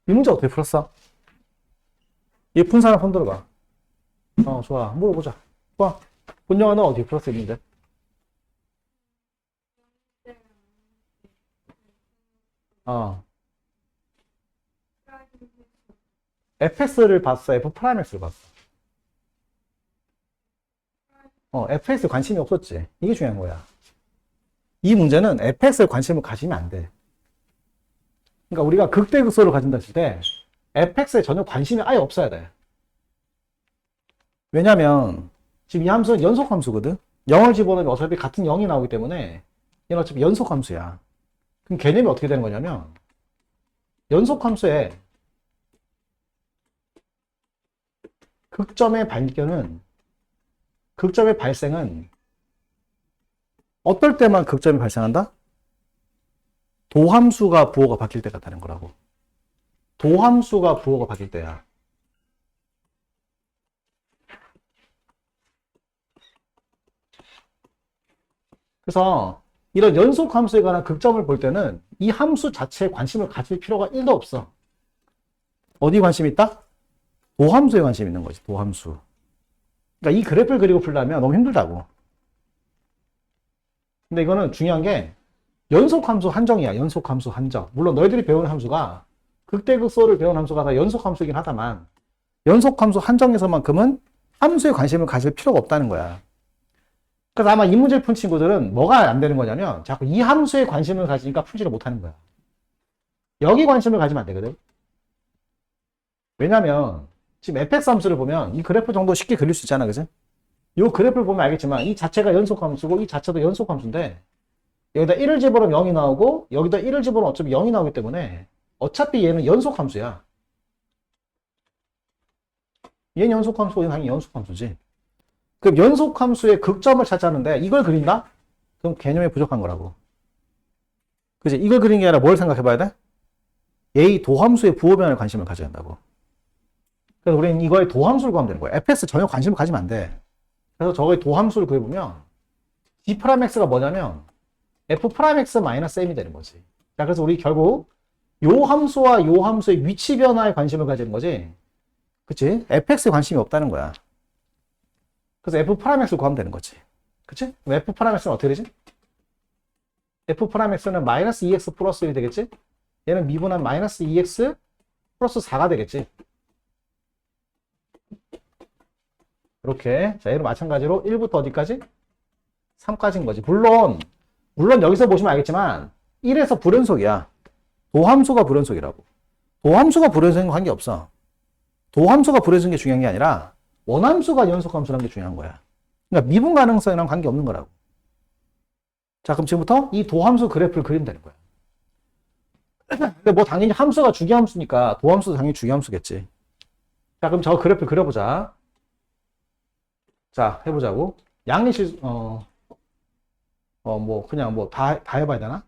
이 문제 어떻게 풀었어? 얘 푼 사람 손 들어봐. 좋아. 물어보자. 좋아. 본영아, 너 어떻게 풀었어, 이 문제? 어. fs를 봤어? f 프라임x를 봤어? fx에 관심이 없었지. 이게 중요한 거야. 이 문제는 fx에 관심을 가지면 안 돼. 그러니까 우리가 극대극소를 가진다 했을 때 fx에 전혀 관심이 아예 없어야 돼. 왜냐면 지금 이 함수는 연속 함수거든. 0을 집어넣으면 어차피 같은 0이 나오기 때문에 얘는 어차피 연속 함수야. 그럼 개념이 어떻게 되는 거냐면 연속 함수의 극점의 발생은 어떨 때만 극점이 발생한다? 도함수가 부호가 바뀔 때가 되는 거라고. 도함수가 부호가 바뀔 때야. 그래서 이런 연속 함수에 관한 극점을 볼 때는 이 함수 자체에 관심을 가질 필요가 1도 없어. 어디 관심이 있다? 도함수에 관심이 있는 거지, 도함수. 그러니까 이 그래프를 그리고 풀려면 너무 힘들다고. 근데 이거는 중요한 게 연속함수 한정이야. 연속함수 한정. 물론 너희들이 배우는 함수가 극대극소를 배운 함수가 다 연속함수이긴 하다만 연속함수 한정에서만큼은 함수에 관심을 가질 필요가 없다는 거야. 그래서 아마 이 문제를 푼 친구들은 뭐가 안 되는 거냐면 자꾸 이 함수에 관심을 가지니까 풀지를 못하는 거야. 여기 관심을 가지면 안 되거든. 왜냐면 지금 fx 함수를 보면 이 그래프 정도 쉽게 그릴 수 있잖아, 그지? 이 그래프를 보면 알겠지만 이 자체가 연속함수고 이 자체도 연속함수인데 여기다 1을 집어넣으면 0이 나오고 여기다 1을 집어넣으면 어차피 0이 나오기 때문에 어차피 얘는 연속함수야. 얘는 연속함수고 얘는 당연히 연속함수지. 그럼 연속함수의 극점을 찾자는데 이걸 그린다? 그럼 개념이 부족한 거라고. 그지? 이걸 그리는 게 아니라 뭘 생각해 봐야 돼? 얘의 도함수의 부호변에 관심을 가져야 한다고. 그래서 우리는 이거의 도함수를 구하면 되는 거야. fx 전혀 관심을 가지면 안 돼. 그래서 저거의 도함수를 구해보면 g'x가 뭐냐면 f'x-m이 되는 거지. 자, 그래서 우리 결국 요 함수와 요 함수의 위치 변화에 관심을 가지는 거지. 그치? fx에 관심이 없다는 거야. 그래서 f'x를 구하면 되는 거지. 그치? 그럼 f'x는 어떻게 되지? f'x는 마이너스 2x 플러스 1이 되겠지? 얘는 미분한 마이너스 2x 플러스 4가 되겠지. 이렇게. 자, 얘도 마찬가지로 1부터 어디까지? 3까지인 거지. 물론 여기서 보시면 알겠지만 1에서 불연속이야. 도함수가 불연속이라고. 도함수가 불연속인 거 관계없어. 도함수가 불연속인 게 중요한 게 아니라 원함수가 연속함수라는 게 중요한 거야. 그러니까 미분 가능성이랑 관계없는 거라고. 자, 그럼 지금부터 이 도함수 그래프를 그리면 되는 거야. 근데 뭐 당연히 함수가 주기함수니까 도함수도 당연히 주기함수겠지. 자, 그럼 저 그래프를 그려보자. 자, 해보자고. 양의실, 그냥 다 해봐야 되나?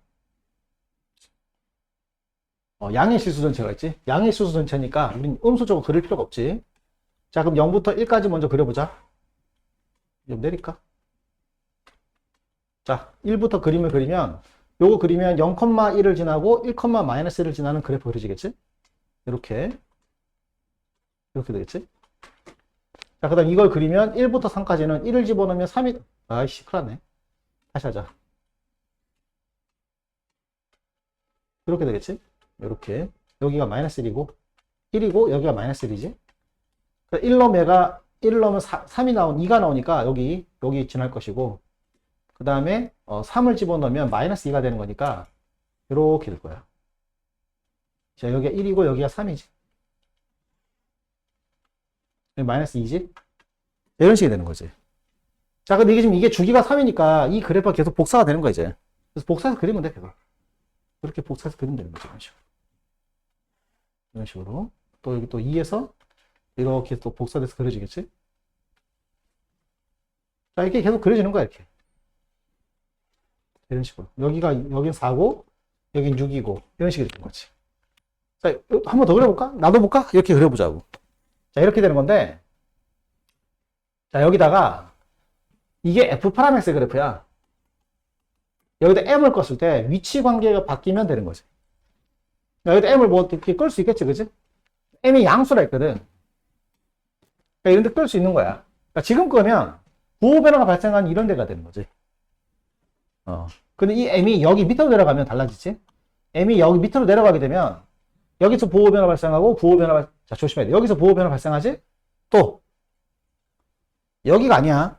양의 실수 전체가 있지? 양의 실수 전체니까 우린 음수적으로 그릴 필요가 없지. 자, 그럼 0부터 1까지 먼저 그려보자. 좀 내릴까? 자, 1부터 그림을 그리면 요거 그리면 0,1을 지나고 1,-1을 지나는 그래프 그려지겠지? 이렇게 되겠지? 자, 그 다음 이걸 그리면 1부터 3까지는 1을 집어넣으면 3이 아이씨 큰일 났네. 다시 하자. 이렇게 되겠지? 이렇게 여기가 마이너스 1이고 1이고 여기가 마이너스 1이지. 1 넣으면 3이 2가 나오니까 여기 지날 것이고 그 다음에 3을 집어넣으면 마이너스 2가 되는 거니까 이렇게 될 거야. 자, 여기가 1이고 여기가 3이지. 여기 마이너스 2지. 이런 식이 되는 거지. 자, 근데 이게 주기가 3이니까 이 그래프가 계속 복사가 되는 거야 이제. 그래서 복사해서 그리면 돼 계속. 이렇게 복사해서 그리면 되는 거지. 이런 식으로. 또 여기 또 2에서 이렇게 또 복사돼서 그려지겠지? 자, 이렇게 계속 그려지는 거야, 이렇게. 이런 식으로. 여긴 4고, 여긴 6이고, 이런 식으로 되는 거지. 자, 한 번 더 그려볼까? 놔둬볼까? 이렇게 그려보자고. 자, 이렇게 되는 건데, 자, 여기다가, 이게 F 파라맥스 그래프야. 여기다 M을 껐을 때 위치 관계가 바뀌면 되는 거지. 여기다 m을 뭐 이렇게 끌 수 있겠지, 그지? m이 양수라 했거든. 그러니까 이런 데 끌 수 있는 거야. 그러니까 지금 거면 부호 변화가 발생한 이런 데가 되는 거지. 근데 이 m이 여기 밑으로 내려가면 달라지지? m이 여기 밑으로 내려가게 되면 여기서 부호 변화 발생하고 자, 조심해야 돼. 여기서 부호 변화 발생하지? 또 여기가 아니야.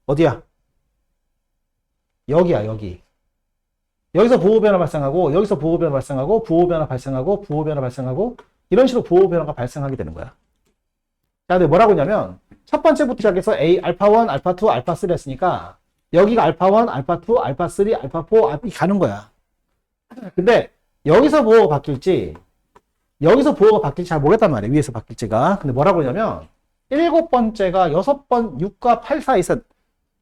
어디야? 여기야, 여기. 여기서 부호 변화 발생하고 여기서 부호 변화 발생하고 부호 변화 발생하고 부호 변화 발생하고 이런 식으로 부호 변화가 발생하게 되는 거야. 자, 근데 뭐라고 했냐면 첫 번째부터 시작해서 A 알파1, 알파2, 알파3 했으니까 여기가 알파1, 알파2, 알파3, 알파4, 알파 가는 거야. 근데 여기서 부호가 바뀔지 여기서 부호가 바뀔지 잘 모르겠단 말이야. 위에서 바뀔지가. 근데 뭐라고 하냐면 일곱 번째가 6과 8 사이 있어.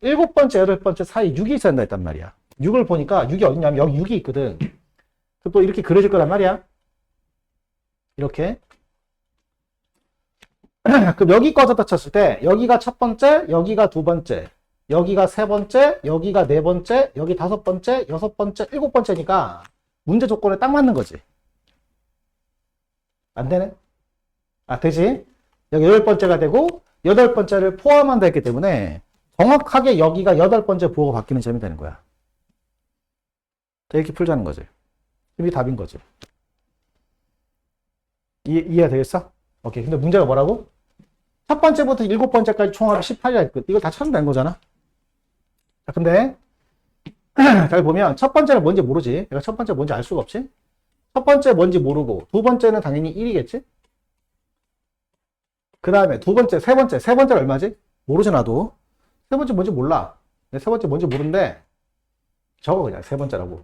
일곱 번째, 여덟 번째 사이 6이 있어야 된다 했단 말이야. 6을 보니까 6이 어딨냐면 여기 6이 있거든. 또 이렇게 그려질 거란 말이야. 이렇게. 그럼 여기 꺼졌다 쳤을 때 여기가 첫 번째, 여기가 두 번째, 여기가 세 번째, 여기가 네 번째, 여기 다섯 번째, 여섯 번째, 일곱 번째니까 문제 조건에 딱 맞는 거지. 안 되네? 아, 되지? 여기 여덟 번째가 되고 여덟 번째를 포함한다 했기 때문에 정확하게 여기가 여덟 번째 부호가 바뀌는 점이 되는 거야. 이렇게 풀자는 거지. 이게 답인 거지. 이해가 되겠어? 오케이. 근데 문제가 뭐라고? 첫 번째부터 일곱 번째까지 총합이 18이라 했거든. 이걸 다 찾으면 되는 거잖아. 자, 근데 잘 보면 첫 번째는 뭔지 모르지. 내가 첫 번째 뭔지 알 수가 없지. 첫 번째 뭔지 모르고 두 번째는 당연히 1이겠지. 그 다음에 두 번째, 세 번째는 얼마지? 모르지 나도. 세 번째 뭔지 몰라. 세 번째 뭔지 모르는데 적어 그냥 세 번째라고.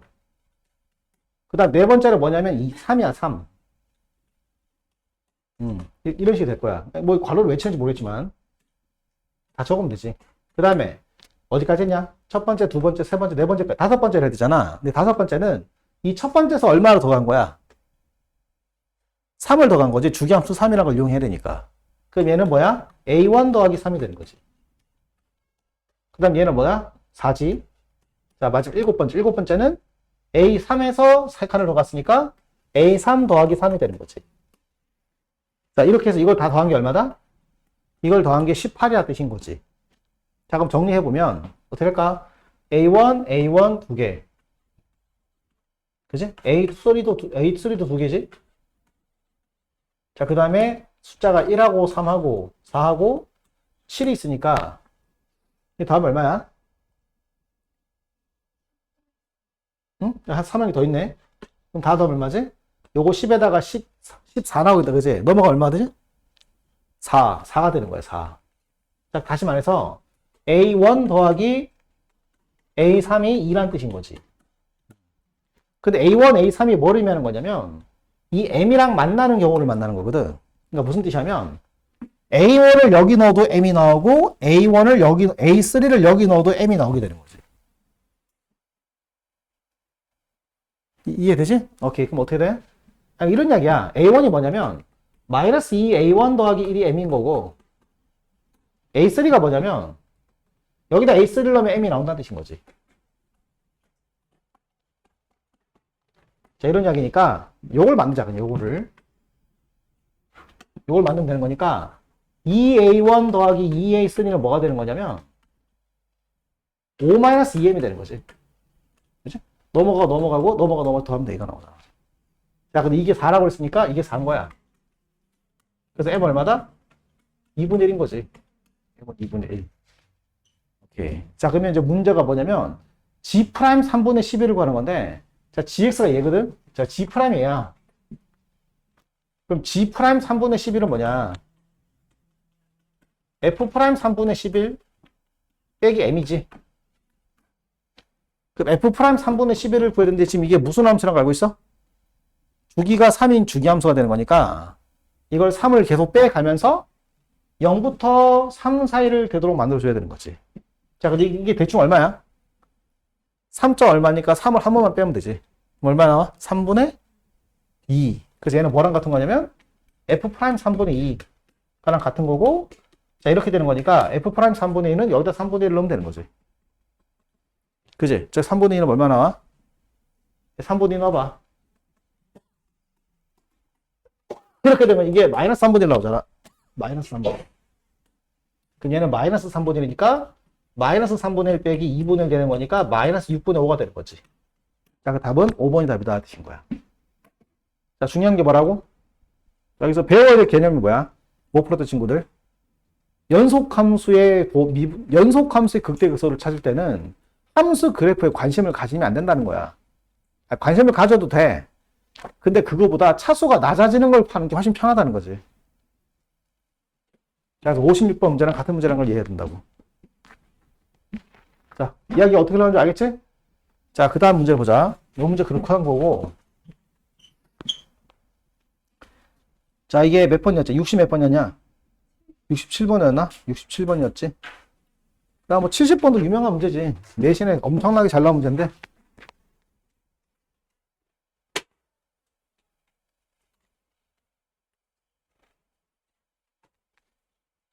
그 다음 네 번째는 뭐냐면 3이야 3. 이런 식이 될 거야. 뭐 괄호를 왜 치는지 모르겠지만 다 적으면 되지. 그 다음에 어디까지 했냐? 첫 번째, 두 번째, 세 번째, 네 번째까지 다섯 번째를 해야 되잖아. 근데 다섯 번째는 이 첫 번째에서 얼마를 더 간 거야? 3을 더 간 거지. 주기함수 3이라는 걸 이용해야 되니까. 그럼 얘는 뭐야? A1 더하기 3이 되는 거지. 그 다음 얘는 뭐야? 4지. 자, 마지막 일곱 번째는 A3에서 3칸을 더 갔으니까 A3 더하기 3이 되는 거지. 자, 이렇게 해서 이걸 다 더한 게 얼마다? 이걸 더한 게 18이라 뜻인 거지. 자, 그럼 정리해보면 어떻게 할까? A1 두 개. 그지? A3도 두 개지? 자, 그 다음에 숫자가 1하고 3하고 4하고 7이 있으니까 이 다음 얼마야? 응? 한 3항이 더 있네. 그럼 다 더하면 얼마지? 요거 10에다가 14 나오겠다. 그지? 넘어가 얼마 되지? 4가 되는 거야, 4. 자, 다시 말해서 A1 더하기 A3이 2란 뜻인 거지. 근데 A1, A3이 뭘 의미하는 거냐면 이 M이랑 만나는 경우를 만나는 거거든. 그러니까 무슨 뜻이냐면 A1을 여기 넣어도 M이 나오고 A3를 여기 넣어도 M이 나오게 되는 거지. 이해되지? 오케이. 그럼 어떻게 돼? 이런 이야기야. A1이 뭐냐면 마이너스 2A1 더하기 1이 M인 거고 A3가 뭐냐면 여기다 A3를 넣으면 M이 나온다는 뜻인 거지. 자, 이런 이야기니까 요걸 만들자. 그냥 요걸 만들면 되는 거니까 2A1 더하기 2A3는 뭐가 되는 거냐면 5-2M이 되는 거지. 그치? 넘어가고 더하면 돼. 이거 나오잖아. 자, 근데 이게 4라고 했으니까 이게 4인 거야. 그래서 M 얼마다? 2분의 1인 거지. M은 2분의 1. 오케이. 자, 그러면 이제 문제가 뭐냐면 G' 3분의 11을 구하는 건데 자, GX가 얘거든? 자, G' 얘야. 그럼 G' 3분의 11은 뭐냐? F' 3분의 11 빼기 M이지. 그럼 F' 3분의 11을 구해야 되는데 지금 이게 무슨 함수라고 알고 있어? 주기가 3인 주기함수가 되는 거니까 이걸 3을 계속 빼가면서 0부터 3 사이를 되도록 만들어줘야 되는 거지. 자, 근데 이게 대충 얼마야? 3점 얼마니까 3을 한 번만 빼면 되지. 그럼 얼마 나와? 3분의 2. 그래서 얘는 뭐랑 같은 거냐면 F' 3분의 2랑 같은 거고 자, 이렇게 되는 거니까 F' 3분의 2는 여기다 3분의 1을 넣으면 되는 거지. 그지? 저 3분의 2는 얼마 나와? 3분의 2 넣어봐. 이렇게 되면 이게 마이너스 3분의 1 나오잖아. 마이너스 3분의 1. 그럼 얘는 마이너스 3분의 1이니까 마이너스 3분의 1 빼기 2분의 1 되는 거니까 마이너스 6분의 5가 되는 거지. 자, 그 답은 5번이 답이다 뜻인 거야. 자, 중요한 게 뭐라고? 여기서 배워야 될 개념이 뭐야? 못 풀었던 친구들. 연속함수의 극대극소를 찾을 때는 함수 그래프에 관심을 가지면 안 된다는 거야. 관심을 가져도 돼. 근데 그거보다 차수가 낮아지는 걸 파는 게 훨씬 편하다는 거지. 그래서 56번 문제랑 같은 문제라는 걸 이해해야 된다고. 자, 이야기 어떻게 나오는지 알겠지? 자, 그 다음 문제 보자. 이 문제 그렇게 한 거고. 자, 이게 몇 번이었지? 60 몇 번이었냐? 67번이었나? 67번이었지? 그 다음 뭐 70번도 유명한 문제지. 내신에 엄청나게 잘 나온 문제인데.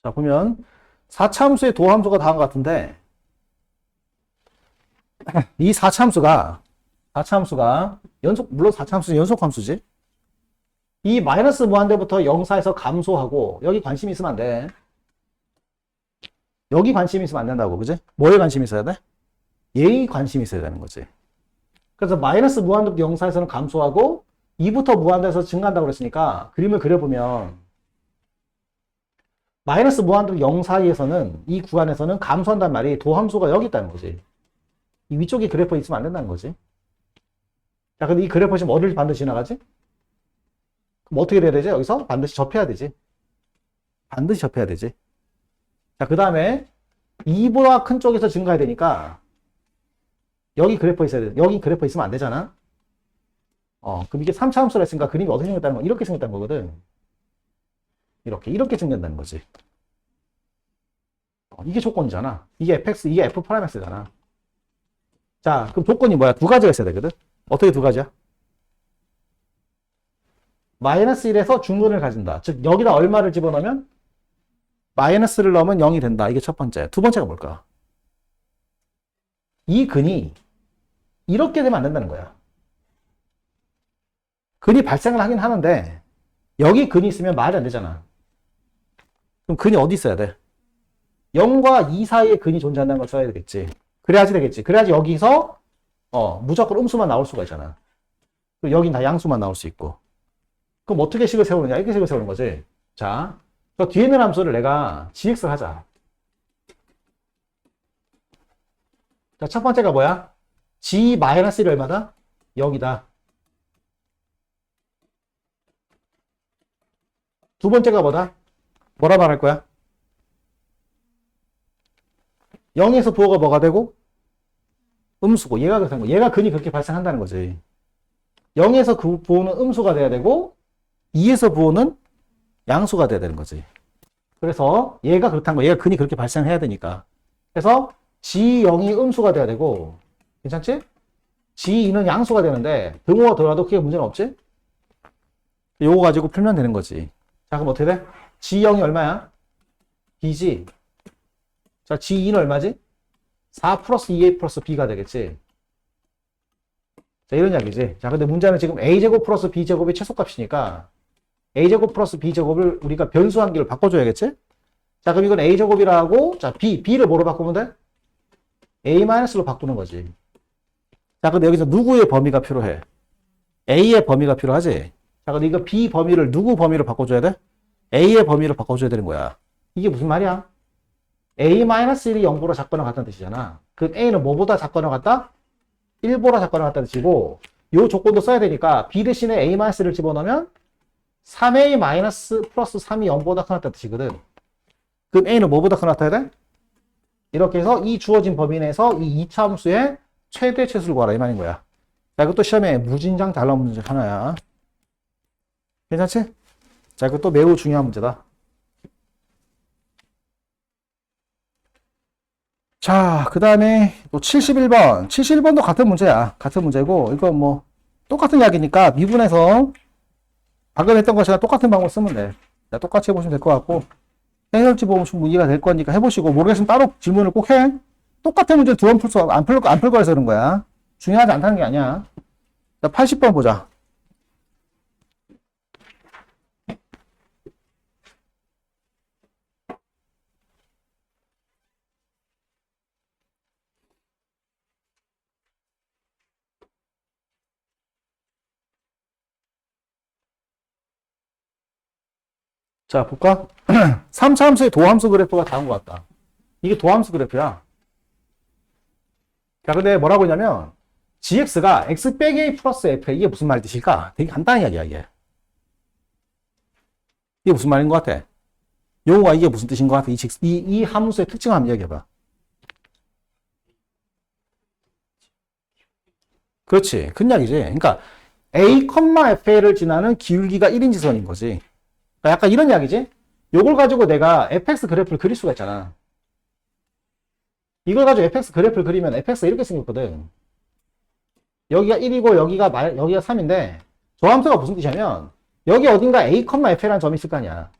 자, 보면 4차함수의 도함수가 다음 것 같은데 이 4차함수가 물론 4차함수는 연속함수지. 이 마이너스 무한대부터 0, 4에서 감소하고 여기 관심이 있으면 안 돼. 여기 관심이 있으면 안 된다고. 그지? 뭐에 관심이 있어야 돼? 얘에 관심이 있어야 되는 거지. 그래서 마이너스 무한대부터 0, 4에서는 감소하고 2부터 무한대에서 증가한다고 그랬으니까 그림을 그려보면 마이너스 무한대로 0 사이에서는 이 구간에서는 감소한단 말이 도함수가 여기 있다는 거지. 이 위쪽에 그래프 있으면 안 된다는 거지. 자, 근데 이 그래프 지금 어디를 반드시 지나가지? 그럼 어떻게 돼야 되지? 여기서 반드시 접해야 되지. 반드시 접해야 되지. 자, 그 다음에 2보다 큰 쪽에서 증가해야 되니까 여기 그래프 있어야 돼. 여기 그래프 있으면 안 되잖아. 그럼 이게 3차 함수라 했으니까 그림이 어떻게 생겼다는 거? 이렇게 생겼다는 거거든. 이렇게 생긴다는 거지. 이게 조건이잖아. 이게 fx, 이게 f 프라임x잖아. 자, 그럼 조건이 뭐야? 두 가지가 있어야 되거든. 어떻게 두 가지야? 마이너스 1에서 중근을 가진다. 즉 여기다 얼마를 집어넣으면 마이너스를 넣으면 0이 된다. 이게 첫 번째. 두 번째가 뭘까? 이 근이 이렇게 되면 안 된다는 거야. 근이 발생을 하긴 하는데 여기 근이 있으면 말이 안 되잖아. 그럼 근이 어디 있어야 돼? 0과 2 사이에 근이 존재한다는 걸 써야 되겠지. 그래야지 되겠지. 그래야지 여기서 무조건 음수만 나올 수가 있잖아. 그리고 여긴 다 양수만 나올 수 있고. 그럼 어떻게 식을 세우느냐? 이렇게 식을 세우는 거지. 자, 저 뒤에 있는 함수를 내가 gx를 하자. 자, 첫 번째가 뭐야? g-1이 얼마다? 0이다. 두 번째가 뭐다? 뭐라 말할 거야? 0에서 부호가 뭐가 되고? 음수고, 얘가 그렇다는 거. 얘가 근이 그렇게 발생한다는 거지. 0에서 그 부호는 음수가 돼야 되고, 2에서 부호는 양수가 돼야 되는 거지. 그래서 얘가 그렇다는 거. 얘가 근이 그렇게 발생해야 되니까. 그래서 G0이 음수가 돼야 되고, 괜찮지? G2는 양수가 되는데, 등호가 들어가도 그게 문제는 없지? 요거 가지고 풀면 되는 거지. 자, 그럼 어떻게 돼? G0이 얼마야? B지. 자, G2는 얼마지? 4 플러스 2A 플러스 B가 되겠지. 자, 이런 이야기지. 자, 근데 문제는 지금 A제곱 플러스 B제곱이 최소값이니까 A제곱 플러스 B제곱을 우리가 변수 한 개를 바꿔줘야겠지? 자, 그럼 이건 A제곱이라 하고, 자, B를 뭐로 바꾸면 돼? A-로 바꾸는 거지. 자, 근데 여기서 누구의 범위가 필요해? A의 범위가 필요하지? 자, 근데 이거 B 범위를 누구 범위로 바꿔줘야 돼? A의 범위로 바꿔줘야 되는 거야. 이게 무슨 말이야? A-1이 0보다 작거나 같다는 뜻이잖아. 그럼 A는 뭐보다 작거나 같다? 1보다 작거나 같다는 뜻이고, 요 조건도 써야 되니까 B 대신에 A-를 집어넣으면 3A- 플러스 3이 0보다 크다 뜻이거든. 그럼 A는 뭐보다 크다 나타야 돼? 이렇게 해서 이 주어진 범위 내에서 이 2차 함수의 최대 최수를 구하라 이 말인 거야. 자, 이것도 시험에 무진장 잘 나온 문제 하나야. 괜찮지? 자, 이것도 매우 중요한 문제다. 자, 그 다음에 또 71번. 71번도 같은 문제야. 같은 문제고, 이거 뭐, 똑같은 이야기니까 미분해서 방금 했던 것이랑 똑같은 방법 쓰면 돼. 자, 똑같이 해보시면 될 것 같고, 해설지 보면 충분히 이해가 될 거니까 해보시고, 모르겠으면 따로 질문을 꼭 해. 똑같은 문제 두 번 안 풀 거라서 그런 거야. 중요하지 않다는 게 아니야. 자, 80번 보자. 자, 볼까? 3차 함수의 도함수 그래프가 다음과 같다. 이게 도함수 그래프야. 자, 근데 뭐라고 했냐면, gx가 x 빼기 a 플러스 f. 이게 무슨 말 뜻일까? 되게 간단한 이야기야, 이게. 이게 무슨 말인 것 같아? 용어가 이게 무슨 뜻인 것 같아? 이 함수의 특징을 한번 이야기해봐. 그렇지. 큰 이야기지. 그러니까, a, fa를 지나는 기울기가 1인 지선인 거지. 그러니까 약간 이런 이야기지? 요걸 가지고 내가 fx 그래프를 그릴 수가 있잖아. 이걸 가지고 fx 그래프를 그리면 fx가 이렇게 생겼거든. 여기가 1이고 여기가 3인데 저 함수가 무슨 뜻이냐면 여기 어딘가 a, f라는 점이 있을 거 아니야.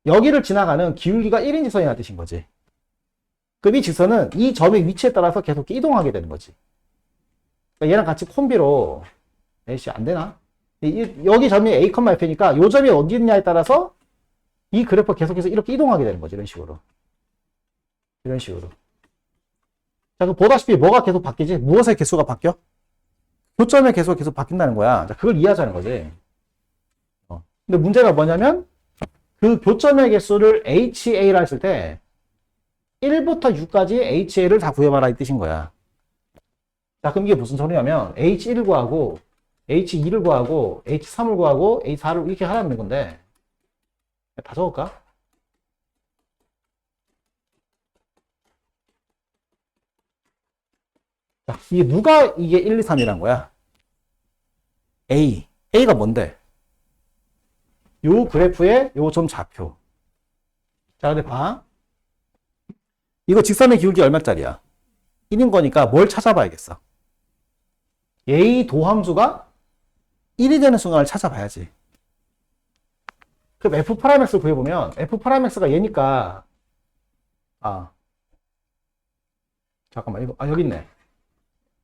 여기를 지나가는 기울기가 1인 지선이라는 뜻인 거지. 그럼 이 지선은 이 점의 위치에 따라서 계속 이동하게 되는 거지. 그러니까 얘랑 같이 콤비로 에이씨 안 되나? 여기 점이 a, f니까 요 점이 어디 있냐에 따라서 이 그래프가 계속해서 이렇게 이동하게 되는 거지. 이런 식으로. 이런 식으로. 자, 그럼 보다시피 뭐가 계속 바뀌지? 무엇의 개수가 바뀌어? 교점의 개수가 계속 바뀐다는 거야. 자, 그걸 이해하자는 거지. 근데 문제가 뭐냐면 그 교점의 개수를 HA라 했을 때 1부터 6까지 HA를 다 구해봐라 이 뜻인 거야. 자, 그럼 이게 무슨 소리냐면 H1을 구하고 H2를 구하고 H3을 구하고 H4를 이렇게 하라는 건데 다 적을까? 자, 이게 누가 이게 1, 2, 3이란 거야? A가 뭔데? 요 그래프의 요 점 좌표. 자, 근데 봐. 이거 직선의 기울기 얼마짜리야? 1인 거니까 뭘 찾아봐야겠어? A 도함수가 1이 되는 순간을 찾아봐야지. 그럼 F 파라맥스를 구해보면 F 파라맥스가 얘니까 잠깐만 이거 여기 있네.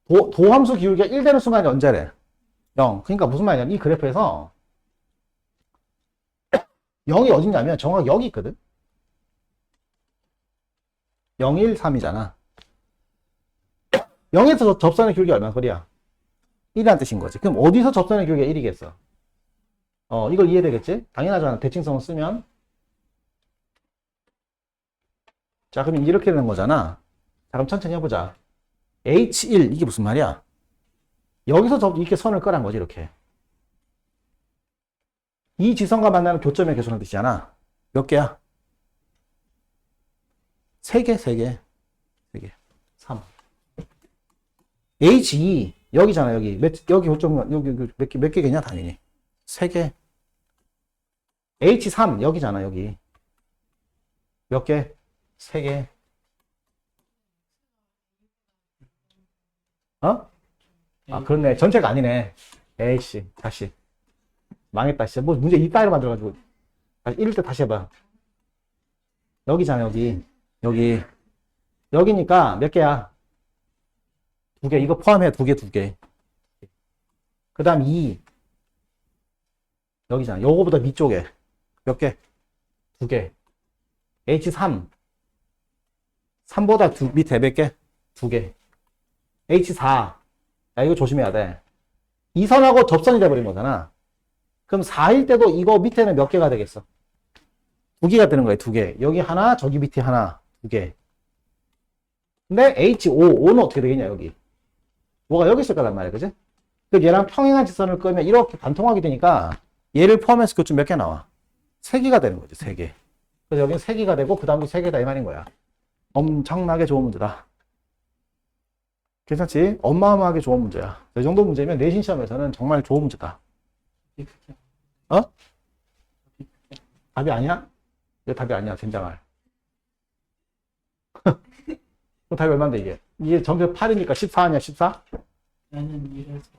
도함수 기울기가 1 되는 순간이 언제래? 0. 그러니까 무슨 말이냐면 이 그래프에서 0이 어딨냐면 정확히 여기 있거든. 0, 1, 3이잖아. 0에서 접선의 기울기 얼마 소리야? 1이라는 뜻인 거지. 그럼 어디서 접선의 기울기가 1이겠어? 이걸 이해되겠지? 당연하잖아. 대칭성을 쓰면. 자, 그럼 이렇게 되는 거잖아. 자, 그럼 천천히 해보자. H1, 이게 무슨 말이야? 여기서 이렇게 선을 끄란 거지, 이렇게. 이 지선과 만나는 교점의 개수라는 뜻이잖아. 몇 개야? 3개, 3개. 3개. 3. H2, 여기잖아, 여기. 여기 교점, 여기 몇 개겠냐, 당연히. 3개. H3, 여기잖아, 여기. 몇 개? 3개. 어? 아, 그렇네. 전체가 아니네. 에이씨, 다시. 망했다, 진짜. 뭐, 문제 이따위로 만들어가지고. 다시, 1일 때 다시 해봐. 여기잖아, 여기. 여기. 여기니까 몇 개야? 2개. 이거 포함해. 2개, 2개. 그 다음 2. 여기잖아. 요거보다 밑쪽에. 몇 개? 2개. H3. 3보다 밑에 몇 개? 2개. H4. 야, 이거 조심해야 돼. 이 선하고 접선이 돼버린 거잖아. 그럼 4일 때도 이거 밑에는 몇 개가 되겠어? 2개가 되는 거예요, 2개. 여기 하나, 저기 밑에 하나, 2개. 근데 H5, 5는 어떻게 되겠냐, 여기. 뭐가 여기 있을 거란 말이야, 그지? 그 얘랑 평행한 직선을 끄면 이렇게 반통하게 되니까 얘를 포함해서 교점 몇 개 나와? 3개가 되는 거지, 3개. 그래서 여기는 3개가 되고, 그 다음도 3개다, 이 말인 거야. 엄청나게 좋은 문제다. 괜찮지? 어마어마하게 좋은 문제야. 이 정도 문제면 내신 시험에서는 정말 좋은 문제다. 어? 답이 아니야? 이게 답이 아니야, 젠장할. 그럼 답이 얼마인데, 이게? 이게 점수 8이니까 14 아니야, 14? 나는 이래서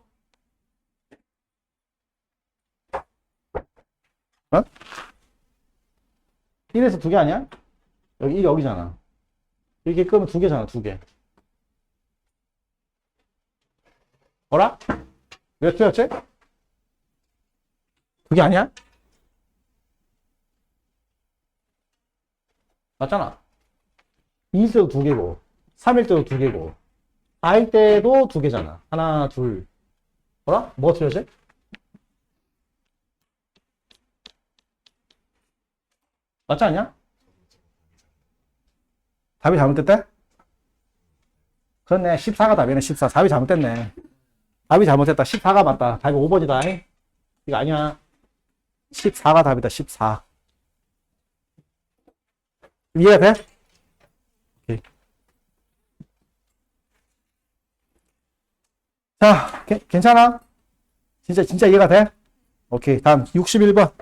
어? 1에서 2개 아니야? 여기잖아. 이렇게 끄면 2개잖아, 2개. 뭐라? 몇 개였지? 2개 아니야? 맞잖아. 2일 때도 2개고, 3일 때도 2개고, 4일 때도 2개잖아. 하나, 둘. 뭐라? 뭐가 틀렸지? 맞지 않냐? 답이 잘못됐대? 그렇네. 14가 답이네. 14. 답이 잘못됐네. 답이 잘못됐다. 14가 맞다. 답이 5번이다. 이거 아니야. 14가 답이다. 14. 이해가 돼? 오케이. 자, 괜찮아? 진짜 이해가 돼? 오케이. 다음 61번.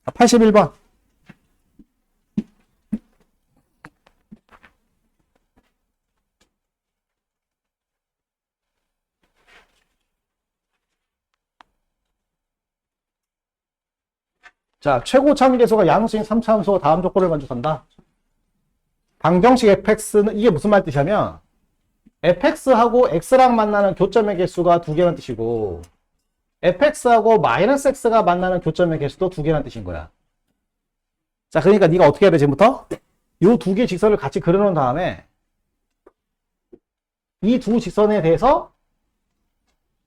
81번. 자, 최고 참계수가 양수인 3차함수가 다음 조건을 만족한다. 방정식 fx는 이게 무슨 말 뜻이냐면 fx하고 x랑 만나는 교점의 개수가 두 개란 뜻이고 fx하고 마이너스 x가 만나는 교점의 개수도 두 개란 뜻인 거야. 자, 그러니까 네가 어떻게 해야 돼, 지금부터? 이 두 개의 직선을 같이 그려놓은 다음에 이 두 직선에 대해서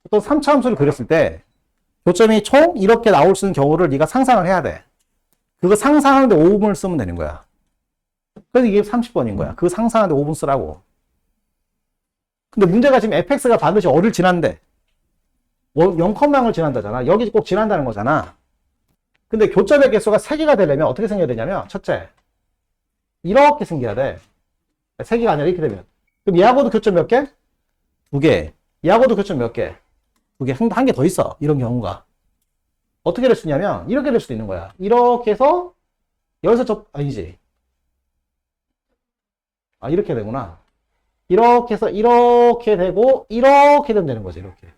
어떤 3차 함수를 그렸을 때 교점이 총 이렇게 나올 수 있는 경우를 네가 상상을 해야 돼. 그거 상상하는데 5분을 쓰면 되는 거야. 그래서 이게 30번인 거야. 그거 상상하는데 5분 쓰라고. 근데 문제가 지금 fx가 반드시 어를 지난대. 0,0을 지난다잖아. 여기 꼭 지난다는 거잖아. 근데 교점의 개수가 3개가 되려면 어떻게 생겨야 되냐면 첫째, 이렇게 생겨야 돼. 3개가 아니라 이렇게 되면. 그럼 얘하고도 교점 몇 개? 2개. 얘하고도 교점 몇 개? 2개. 한 개 더 있어. 이런 경우가. 어떻게 될 수 있냐면 이렇게 될 수도 있는 거야. 이렇게 해서 여기서 아니지. 아, 이렇게 되구나. 이렇게 해서 이렇게 되고 이렇게 되면 되는 거지. 이렇게.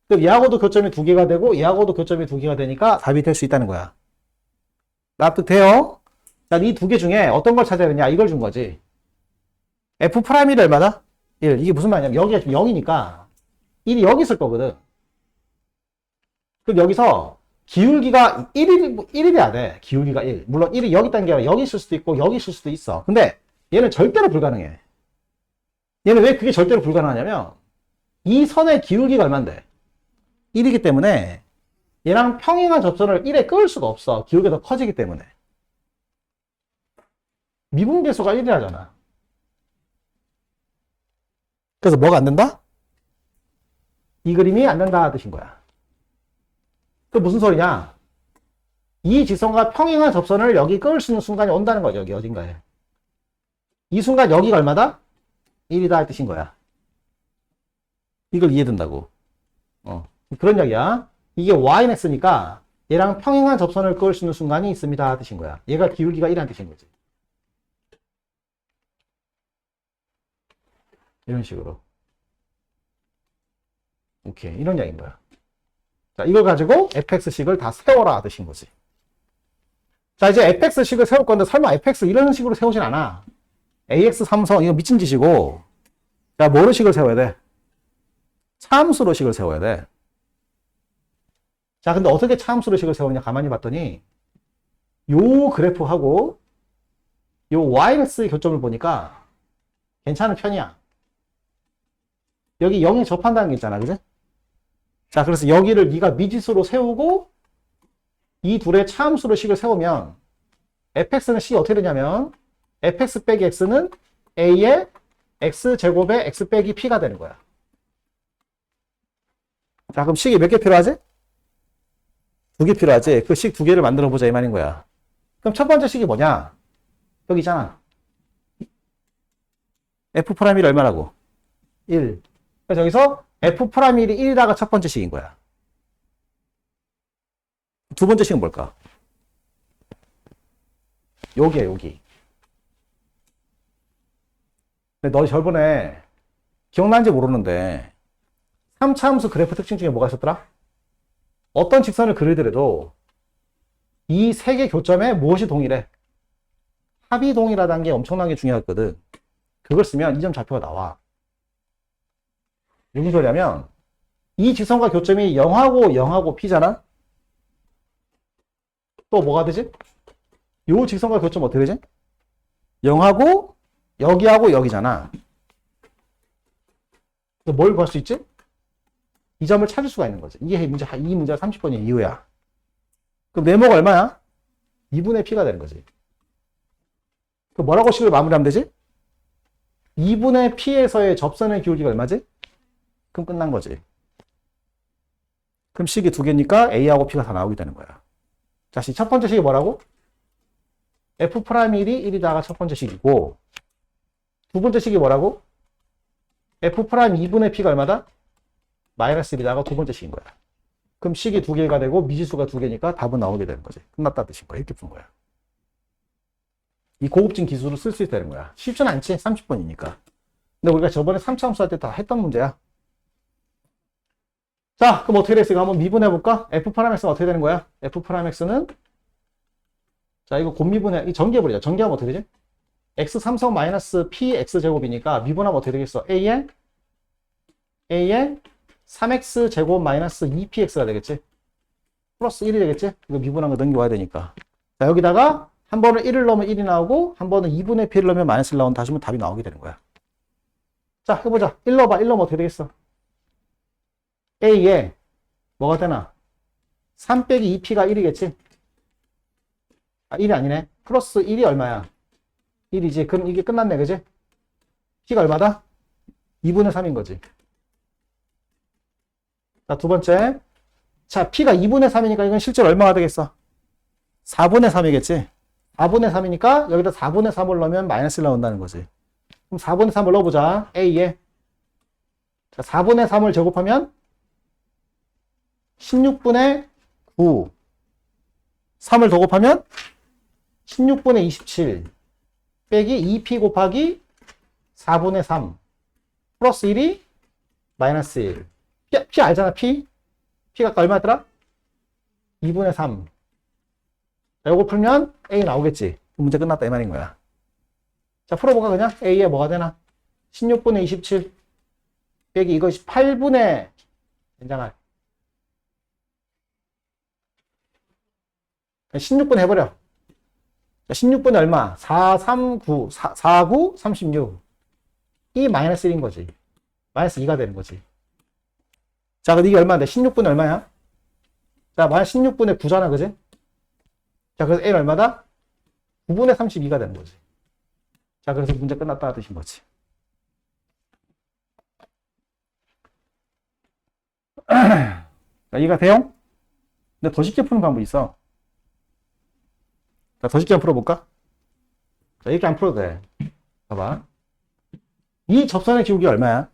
그럼 얘하고도 교점이 2개가 되고 얘하고도 교점이 2개가 되니까 답이 될 수 있다는 거야. 납득돼요? 자, 이 두 개 중에 어떤 걸 찾아야 되냐? 이걸 준 거지. F'이 얼마다? 1. 이게 무슨 말이냐면 여기가 지금 0이니까 1이 여기 있을 거거든. 그럼 여기서 기울기가 1이래야 돼. 기울기가 1. 물론 1이 여기 있다는 게 아니라 여기 있을 수도 있고 여기 있을 수도 있어. 근데 얘는 절대로 불가능해. 얘는 왜 그게 절대로 불가능하냐면 이 선의 기울기가 얼만데? 1이기 때문에 얘랑 평행한 접선을 1에 끌 수가 없어. 기울기가 더 커지기 때문에. 미분계수가 1이라잖아. 그래서 뭐가 안 된다? 이 그림이 안 된다 뜻인 거야. 그 무슨 소리냐? 이 직선과 평행한 접선을 여기 끌 수 있는 순간이 온다는 거죠. 여기 어딘가에. 이 순간 여기가 얼마다? 1이다 할 뜻인 거야. 이걸 이해된다고. 그런 이야기야. 이게 yx니까 얘랑 평행한 접선을 끌 수 있는 순간이 있습니다 뜻인 거야. 얘가 기울기가 1이라는 뜻인 거지. 이런 식으로. 오케이. 이런 이야기인 거야. 자, 이걸 가지고 fx식을 다 세워라 뜻인 거지. 자, 이제 fx식을 세울 건데 설마 fx 이런 식으로 세우진 않아. ax 3선 이거 미친 짓이고. 자, 뭐로 식을 세워야 돼? 차함수로 식을 세워야 돼. 자, 근데 어떻게 차함수로 식을 세우냐 가만히 봤더니 요 그래프하고 요 yx의 교점을 보니까 괜찮은 편이야. 여기 0에 접한다는 게 있잖아. 그지? 자, 그래서 여기를 네가 미지수로 세우고 이 둘의 차함수로 식을 세우면 fx는 식이 어떻게 되냐면 fx 빼기 x는 a의 x제곱의 x 빼기 p가 되는 거야. 자, 그럼 식이 몇 개 필요하지? 2개 필요하지? 그 식 2개를 만들어 보자 이 말인 거야. 그럼 첫 번째 식이 뭐냐? 여기 있잖아. F'이 얼마라고? 1. 그래서 여기서 F'이 1이다가 첫 번째 식인 거야. 두 번째 식은 뭘까? 여기야, 여기. 근데 너 저번에 기억나는지 모르는데 3차 함수 그래프 특징 중에 뭐가 있었더라? 어떤 직선을 그리더라도 이 세 개 교점에 무엇이 동일해? 합이 동일하다는 게 엄청나게 중요했거든. 그걸 쓰면 이 점 좌표가 나와. 무슨 소리냐면 이 직선과 교점이 0하고 0하고 P잖아? 또 뭐가 되지? 요 직선과 교점 어떻게 되지? 0하고 여기하고 여기잖아. 뭘 구할 수 있지? 이 점을 찾을 수가 있는 거지. 이게 이 문제가 30번의 이유야. 그럼 네모가 얼마야? 2분의 P가 되는 거지. 그 뭐라고 식을 마무리하면 되지? 2분의 P에서의 접선의 기울기가 얼마지? 그럼 끝난 거지. 그럼 식이 2개니까 A하고 P가 다 나오게 되는 거야. 자, 첫 번째 식이 뭐라고? F'1이 1이다가 첫 번째 식이고, 두 번째 식이 뭐라고? F' 2분의 P가 얼마다? 마이너스 1이다가 두 번째 식인 거야. 그럼 식이 2개가 되고 미지수가 2개니까 답은 나오게 되는 거지. 끝났다 뜻인 거야. 이렇게 푼 거야. 이 고급진 기술을 쓸 수 있다는 거야. 쉽진 않지? 30번이니까. 근데 우리가 저번에 3차 함수 할 때 다 했던 문제야. 자, 그럼 어떻게 됐어? 이거 한번 미분해볼까? F'X는 어떻게 되는 거야? F'X는 자, 이거 곱미분해, 이 전개해버리자. 전개하면 어떻게 되지? X 3성 마이너스 PX 제곱이니까 미분하면 어떻게 되겠어? A에 3X 제곱 마이너스 2PX가 되겠지? 플러스 1이 되겠지? 이거 미분한 거 넘겨와야 되니까. 자, 여기다가 한 번은 1을 넣으면 1이 나오고, 한 번은 2분의 P를 넣으면 마이너스 1 나온다 하시면 답이 나오게 되는 거야. 자, 해보자. 1 넣어봐. 1 넣으면 어떻게 되겠어? A에 뭐가 되나? 3 빼기 2P가 1이겠지? 아, 1이 아니네. 플러스 1이 얼마야? 1이지. 그럼 이게 끝났네. 그지? P가 얼마다? 2분의 3인 거지. 자, 두 번째. 자, P가 2분의 3이니까 이건 실제로 얼마가 되겠어? 4분의 3이겠지? 4분의 3이니까 여기다 4분의 3을 넣으면 마이너스 1 나온다는 거지. 그럼 4분의 3을 넣어보자. A에. 자, 4분의 3을 제곱하면 16분의 9. 3을 더 곱하면 16분의 27. 빼기 2P 곱하기 4분의 3. 플러스 1이 마이너스 1. P 알잖아, P? P가 얼마였더라? 2분의 3. 자, 요거 풀면 A 나오겠지. 문제 끝났다, 이 말인 거야. 자, 풀어볼까, 그냥? A에 뭐가 되나? 16분의 27. 빼기 이것이 8분의, 괜찮아. 16분 해버려. 자, 16분의 얼마? 4, 3, 9, 4, 9, 36. 이 마이너스 1인 거지. 마이너스 2가 되는 거지. 자, 근데 이게 얼마인데? 16분의 얼마야? 자, 마이너스 16분의 9잖아, 그지? 자, 그래서 A는 얼마다? 9분의 32가 되는 거지. 자, 그래서 문제 끝났다 뜻인 거지. 자, 이해가 돼요? 근데 더 쉽게 푸는 방법이 있어. 자, 더 쉽게 한번 풀어볼까? 자, 이렇게 안 풀어도 돼. 봐봐. 이 접선의 기울기 얼마야?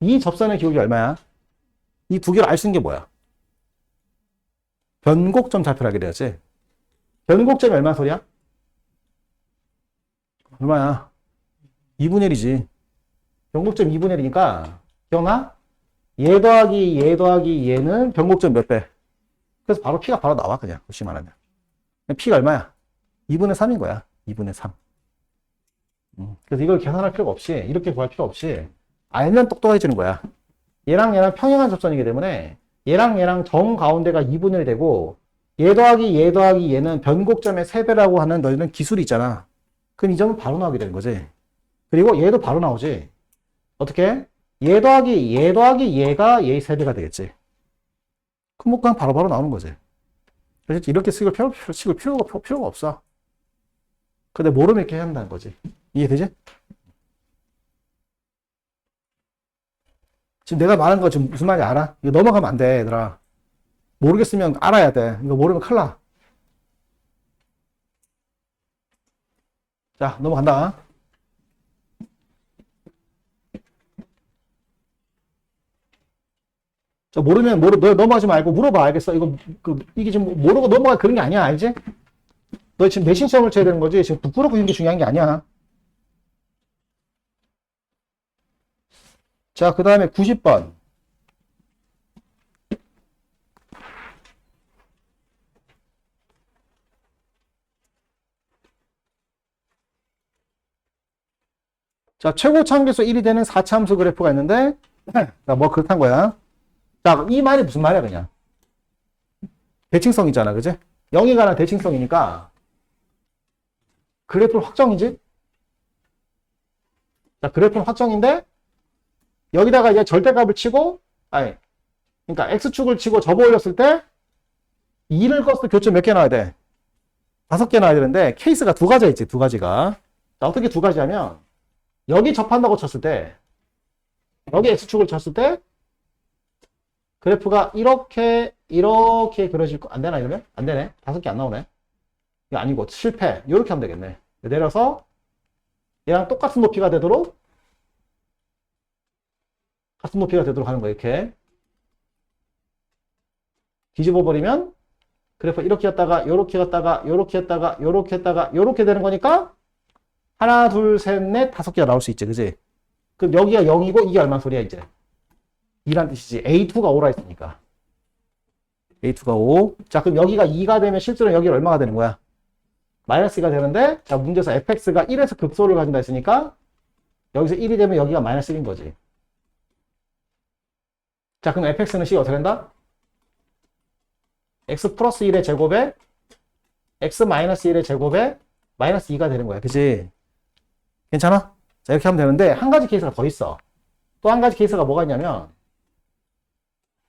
이 접선의 기울기 얼마야? 이 두 개를 알 수 있는 게 뭐야? 변곡점 좌표라게 돼야지. 변곡점이 얼마나 소리야? 얼마야? 2분의 1이지. 변곡점 2분의 1이니까 기억나? 얘 더하기 얘는 변곡점 몇 배? 그래서 바로 P가 바로 나와 그냥 그렇게 말하면. P가 얼마야? 2분의 3인 거야. 2분의 3. 그래서 이걸 계산할 필요가 없이 이렇게 구할 필요 없이 알면 똑똑해지는 거야. 얘랑 얘랑 평행한 접선이기 때문에 얘랑 정 가운데가 2분의 1이 되고 얘 더하기 얘는 변곡점의 3배라고 하는 너희는 기술이 있잖아. 그럼 이 점은 바로 나오게 되는 거지. 그리고 얘도 바로 나오지. 어떻게? 얘 더하기 얘가 얘의 3배가 되겠지. 그럼 뭐 그냥 바로 나오는 거지. 그래서 이렇게 식을 필요가 없어. 근데 모르면 이렇게 해야 한다는 거지. 이해되지? 지금 내가 말한 거 지금 무슨 말인지 알아? 이거 넘어가면 안 돼, 얘들아. 모르겠으면 알아야 돼. 이거 모르면 큰일 나. 자, 넘어간다. 자, 모르면 너 넘어가지 말고 물어봐. 알겠어? 이게 지금 모르고 넘어갈 그런 게 아니야. 알지? 너 지금 내신 시험을 쳐야 되는 거지. 지금 부끄럽고 이런 게 중요한 게 아니야. 자, 그 다음에 90번. 자, 최고 참계수 1이 되는 4차함수 그래프가 있는데, 자, 뭐 그렇단 거야. 자, 이 말이 무슨 말이야, 그냥. 대칭성이잖아, 그지? 0이 관한 대칭성이니까, 그래프는 확정이지? 자, 그래프는 확정인데, 여기다가 이제 절대값을 치고, 그러니까 X축을 치고 접어 올렸을 때, 2를 껐을 때 교점 몇 개 나와야 돼? 5개 나와야 되는데 케이스가 두 가지가 있지, 두 가지가. 자, 어떻게 두 가지 하면 여기 접한다고 쳤을 때 여기 X축을 쳤을 때 그래프가 이렇게 그려질 거, 안 되나, 이러면? 안 되네. 5개 안 나오네. 이거 아니고, 실패. 이렇게 하면 되겠네. 내려서, 얘랑 똑같은 높이가 되도록, 같은 높이가 되도록 하는 거야, 이렇게. 뒤집어 버리면, 그래프 이렇게 갔다가, 요렇게 갔다가, 요렇게 했다가, 요렇게 했다가, 요렇게 되는 거니까, 하나, 둘, 셋, 넷, 5개가 나올 수 있지, 그지? 그럼 여기가 0이고, 이게 얼마 소리야, 이제? 2란 뜻이지. A2가 5라 했으니까. A2가 5. 자, 그럼 여기가 2가 되면 실제로 여기가 얼마가 되는 거야? 마이너스 2가 되는데, 자, 문제에서 fx가 1에서 극소를 가진다 했으니까, 여기서 1이 되면 여기가 마이너스 1인 거지. 자, 그럼 fx는 식이 어떻게 된다? x 플러스 1의 제곱에, x 마이너스 1의 제곱에, 마이너스 2가 되는 거야. 그치? 괜찮아? 자, 이렇게 하면 되는데, 한 가지 케이스가 더 있어. 또 한 가지 케이스가 뭐가 있냐면,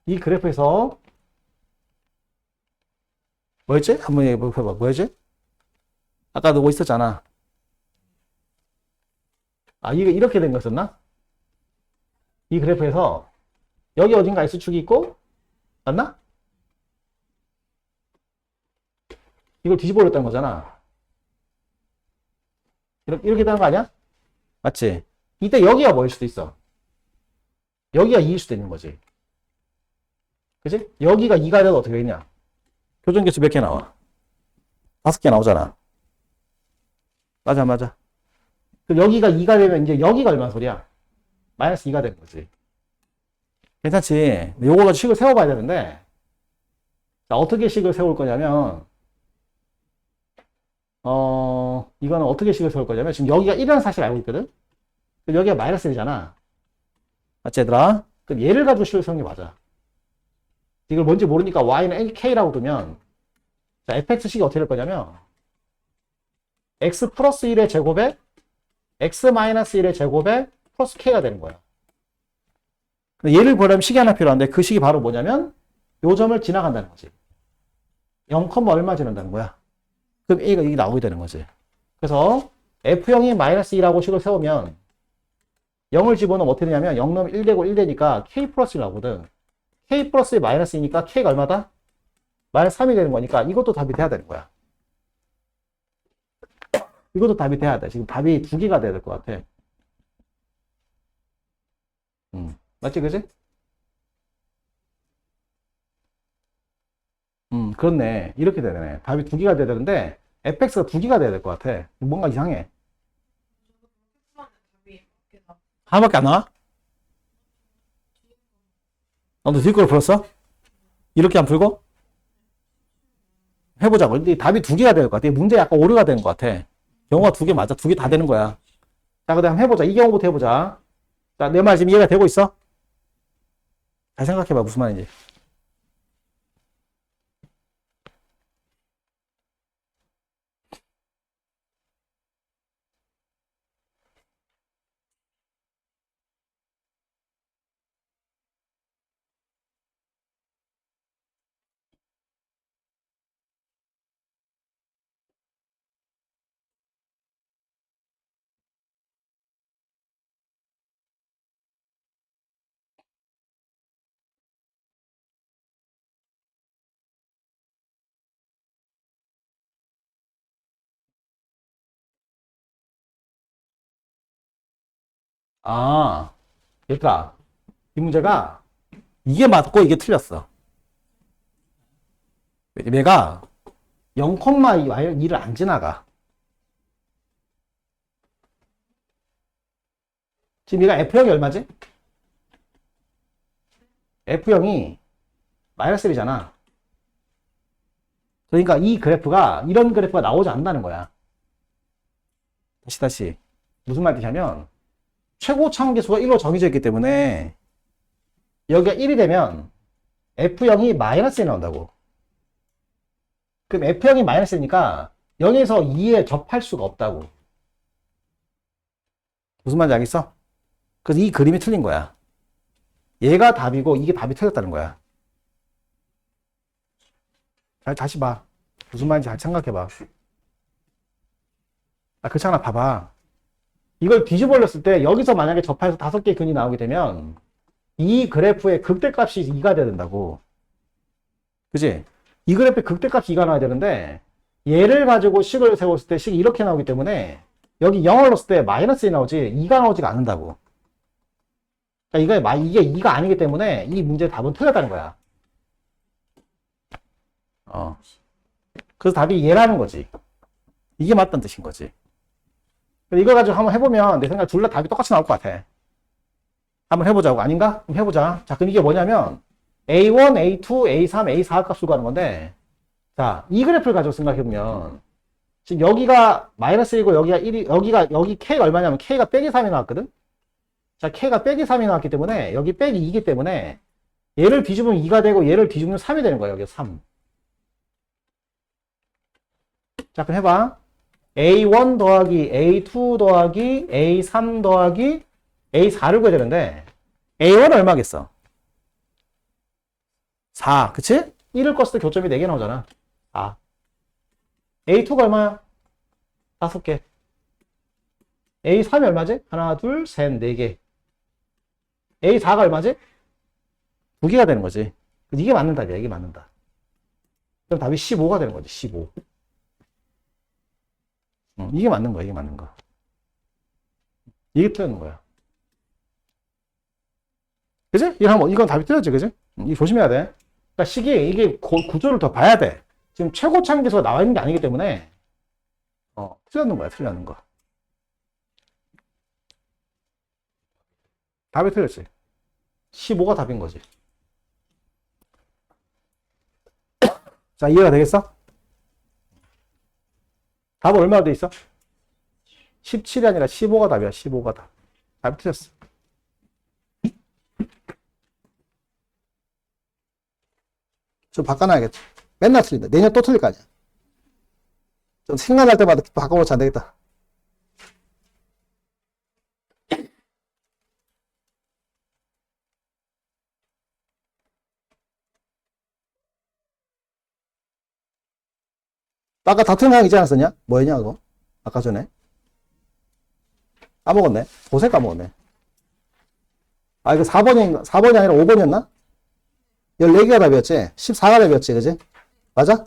이 그래프에서 뭐였지? 한번 해봐. 뭐였지? 아까 너 뭐 있었잖아. 아, 이게 이렇게 된 거였었나? 이 그래프에서 여기 어딘가 X축이 있고, 맞나? 이걸 뒤집어 버렸다는 거잖아. 이렇게 되는 거 아니야? 맞지? 이때 여기가 뭐일 수도 있어. 여기가 2일 수도 있는 거지. 그치? 여기가 2가 돼도 어떻게 되냐? 교정개수 몇 개 나와? 5개 나오잖아. 맞아, 맞아. 그럼 여기가 2가 되면 이제 여기가 얼마나 소리야? 마이너스 2가 되는 거지. 괜찮지? 요거 가지고 식을 세워봐야 되는데, 자, 어떻게 식을 세울 거냐면, 이거는 어떻게 식을 세울 거냐면, 지금 여기가 1이라는 사실을 알고 있거든? 그럼 여기가 마이너스 1이잖아. 맞지, 얘들아? 그럼 얘를 가지고 식을 세우는 게 맞아. 이걸 뭔지 모르니까 y는 k라고 두면, 자, fx식이 어떻게 될 거냐면, x 플러스 1의 제곱에 x 마이너스 1의 제곱에 플러스 k가 되는 거야. 근데 얘를 보려면 식이 하나 필요한데 그 식이 바로 뭐냐면 요 점을 지나간다는 거지. 0, 얼마 지난다는 거야. 그럼 a가 이게 나오게 되는 거지. 그래서 f형이 마이너스 2라고 식을 세우면 0을 집어넣으면 어떻게 되냐면 0 넣으면 1 되고 1 되니까 k 플러스 1 나오거든. k 플러스 1 마이너스 2니까 k가 얼마다? 마이너스 3이 되는 거니까 이것도 답이 돼야 되는 거야. 이것도 답이 돼야 돼. 지금 답이 2개가 돼야 될 것 같아. 맞지, 그지? 그렇네. 이렇게 되네. 답이 2개가 돼야 되는데, fx가 2개가 돼야 될 것 같아. 뭔가 이상해. 하나밖에 안 나와? 너도 뒤 걸 풀었어? 이렇게 안 풀고? 해보자고. 근데 답이 2개가 될 것 같아. 문제 약간 오류가 되는 것 같아. 경우가 2개 맞아. 2개 다 되는 거야. 자, 그 다음 해보자. 이 경우부터 해보자. 자, 내 말 지금 이해가 되고 있어? 잘 생각해봐. 무슨 말인지. 아, 얘들아. 이 문제가 이게 맞고 이게 틀렸어. 얘가 0,2를 안 지나가. 지금 얘가 F형이 얼마지? F형이 마이너스 1이잖아. 그러니까 이 그래프가, 이런 그래프가 나오지 않는다는 거야. 다시. 무슨 말이냐면, 최고 차원계수가 1로 정해져 있기 때문에, 여기가 1이 되면, F형이 마이너스 1이 나온다고. 그럼 F형이 마이너스 1이니까, 0에서 2에 접할 수가 없다고. 무슨 말인지 알겠어? 그래서 이 그림이 틀린 거야. 얘가 답이고, 이게 답이 틀렸다는 거야. 다시 봐. 무슨 말인지 잘 생각해봐. 아, 그렇잖아. 봐봐. 이걸 뒤집어 올렸을 때 여기서 만약에 접하에서 5개의 근이 나오게 되면 이 그래프의 극대값이 2가 돼야 된다고. 그지? 이 그래프의 극대값이 2가 나와야 되는데 얘를 가지고 식을 세웠을 때 식이 이렇게 나오기 때문에 여기 0을 넣었을 때 마이너스 1 나오지 2가 나오지가 않는다고. 그러니까 이게 2가 아니기 때문에 이 문제의 답은 틀렸다는 거야. 그래서 답이 얘라는 거지. 이게 맞다는 뜻인 거지. 이걸 가지고 한번 해보면 내 생각에 둘 다 답이 똑같이 나올 것 같아. 한번 해보자고. 아닌가? 그럼 해보자. 자, 그럼 이게 뭐냐면 A1, A2, A3, A4 값을 구하는 건데, 자, 이 그래프를 가지고 생각해보면 지금 여기가 마이너스 1이고 여기가 1이, 여기 K가 얼마냐면 K가 빼기 3이 나왔거든? 자, K가 빼기 3이 나왔기 때문에 여기 빼기 2이기 때문에 얘를 뒤집으면 2가 되고 얘를 뒤집으면 3이 되는 거야. 여기 3. 자, 그럼 해봐. A1 더하기 A2 더하기 A3 더하기 A4를 구해야 되는데 A1은 얼마겠어? 4, 그치? 1을 껐을 때 교점이 4개 나오잖아. A2가 얼마야? 5개. A3이 얼마지? 하나, 둘, 셋, 4개. A4가 얼마지? 2개가 되는 거지. 이게 맞는다, 이게 맞는다. 그럼 답이 15가 되는 거지, 15. 이게 맞는 거야, 이게 맞는 거. 이게 틀리는 거야. 그지? 이건 답이 틀렸지, 그지? 이거 조심해야 돼. 그러니까 이게 구조를 더 봐야 돼. 지금 최고 참계수가 나와 있는 게 아니기 때문에, 틀렸는 거야, 틀렸는 거. 답이 틀렸지. 15가 답인 거지. 자, 이해가 되겠어? 답은 얼마나 돼 있어? 17이 아니라 15가 답이야. 15가 답. 답이 틀렸어. 좀 바꿔놔야겠다. 맨날 틀린다. 내년 또 틀릴 거 아니야. 좀 생각날 때마다 바꿔놓지 안 되겠다. 아까 다툼 강의 있지 않았었냐? 뭐였냐, 그거? 아까 전에? 까먹었네. 도세 까먹었네. 이거 4번이 아니라 5번이었나? 14개가 답이었지? 14가 답이었지, 그지? 맞아?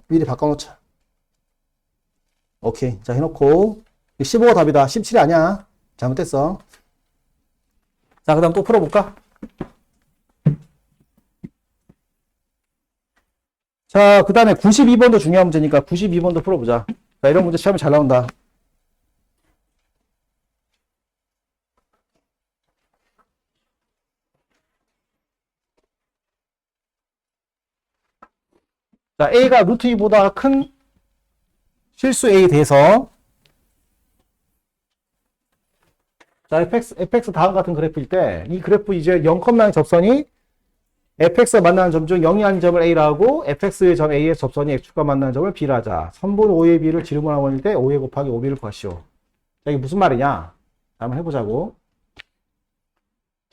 미리 바꿔놓자. 오케이. 자, 해놓고. 15가 답이다. 17이 아니야. 잘못됐어. 자, 그 다음 또 풀어볼까? 자, 그 다음에 92번도 중요한 문제니까 92번도 풀어보자. 자, 이런 문제 시험에 잘 나온다. 자, A가 루트 2보다 큰 실수 A에 대해서 자, fx 다음 같은 그래프일 때 이 그래프 이제 0,의 접선이 fx가 만나는 점 중 0이 아닌 점을 A라고 fx의 점 A의 접선이 x축과 만나는 점을 B라 하자. 선분 5의 B를 지름원을 때 5의 곱하기 5B를 구하시오. 자, 이게 무슨 말이냐? 한번 해보자고.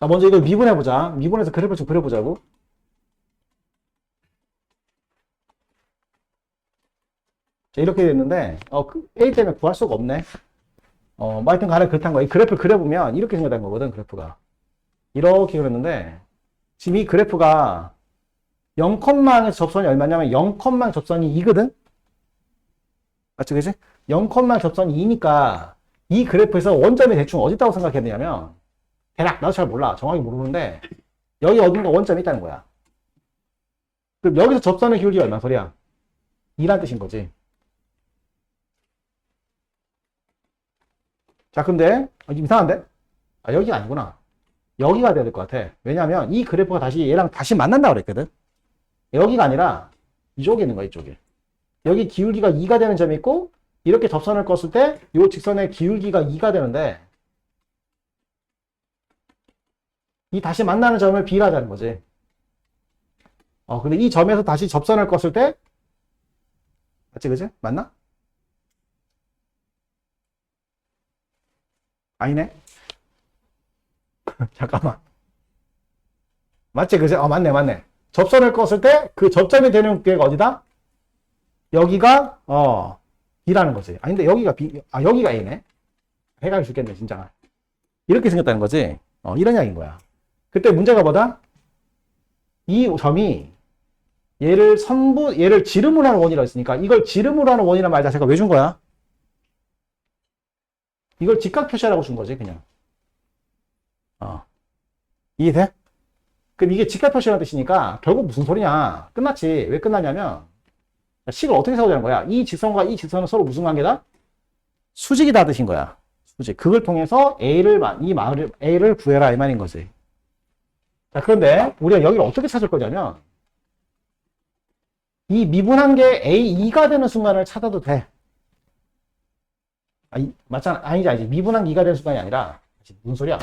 자, 먼저 이걸 미분해보자. 미분해서 그래프를 좀 그려보자고. 자, 이렇게 됐는데, A 때문에 구할 수가 없네. 뭐 하여튼 간에 그렇다는 거야. 이 그래프를 그려보면 이렇게 생겨난 거거든, 그래프가. 이렇게 그렸는데, 지금 이 그래프가 0,에서 접선이 얼마냐면 0,의 접선이 2거든? 맞지, 그지? 0,의 접선이 2니까 이 그래프에서 원점이 대충 어디 있다고 생각해야 되냐면, 대략, 나도 잘 몰라. 정확히 모르는데, 여기 어딘가 원점이 있다는 거야. 그럼 여기서 접선의 기울기가 얼마 소리야? 2란 뜻인 거지. 자, 근데 이상한데? 여기가 아니구나. 여기가 돼야 될 것 같아. 왜냐하면 이 그래프가 다시 얘랑 다시 만난다고 그랬거든. 여기가 아니라 이쪽에 있는 거야, 이쪽에. 여기 기울기가 2가 되는 점이 있고 이렇게 접선을 껐을 때 이 직선의 기울기가 2가 되는데 이 다시 만나는 점을 B라자는 거지. 근데 이 점에서 다시 접선을 껐을 때 맞지, 그지? 맞나? 아니네. 잠깐만. 맞지, 그지? 맞네. 접선을 껐을 때 그 접점이 되는 게 어디다? 여기가 B라는 거지. 아 근데 여기가 B, 여기가 A네. 헷갈려 죽겠네 진짜. 이렇게 생겼다는 거지. 이런 이야기인 거야. 그때 문제가 뭐다? 이 점이 얘를 지름으로 하는 원이라고 했으니까 이걸 지름으로 하는 원이라는 말 자체가 왜 준 거야? 이걸 직각 표시하라고 준 거지 그냥. 이해돼? 그럼 이게 직각 표시라는 뜻이니까 결국 무슨 소리냐? 끝났지. 왜 끝났냐면 식을 어떻게 세우자는 거야? 이 직선과 이 직선은 서로 무슨 관계다? 수직이다 뜻인 거야. 수직. 그걸 통해서 A를 구해라 이 말인 거지. 자, 그런데 우리가 여기를 어떻게 찾을 거냐면 이 미분한 게 A2가 되는 순간을 찾아도 돼. 맞잖아. 아니지. 미분한 게 2가 되는 순간이 아니라 무슨 소리야?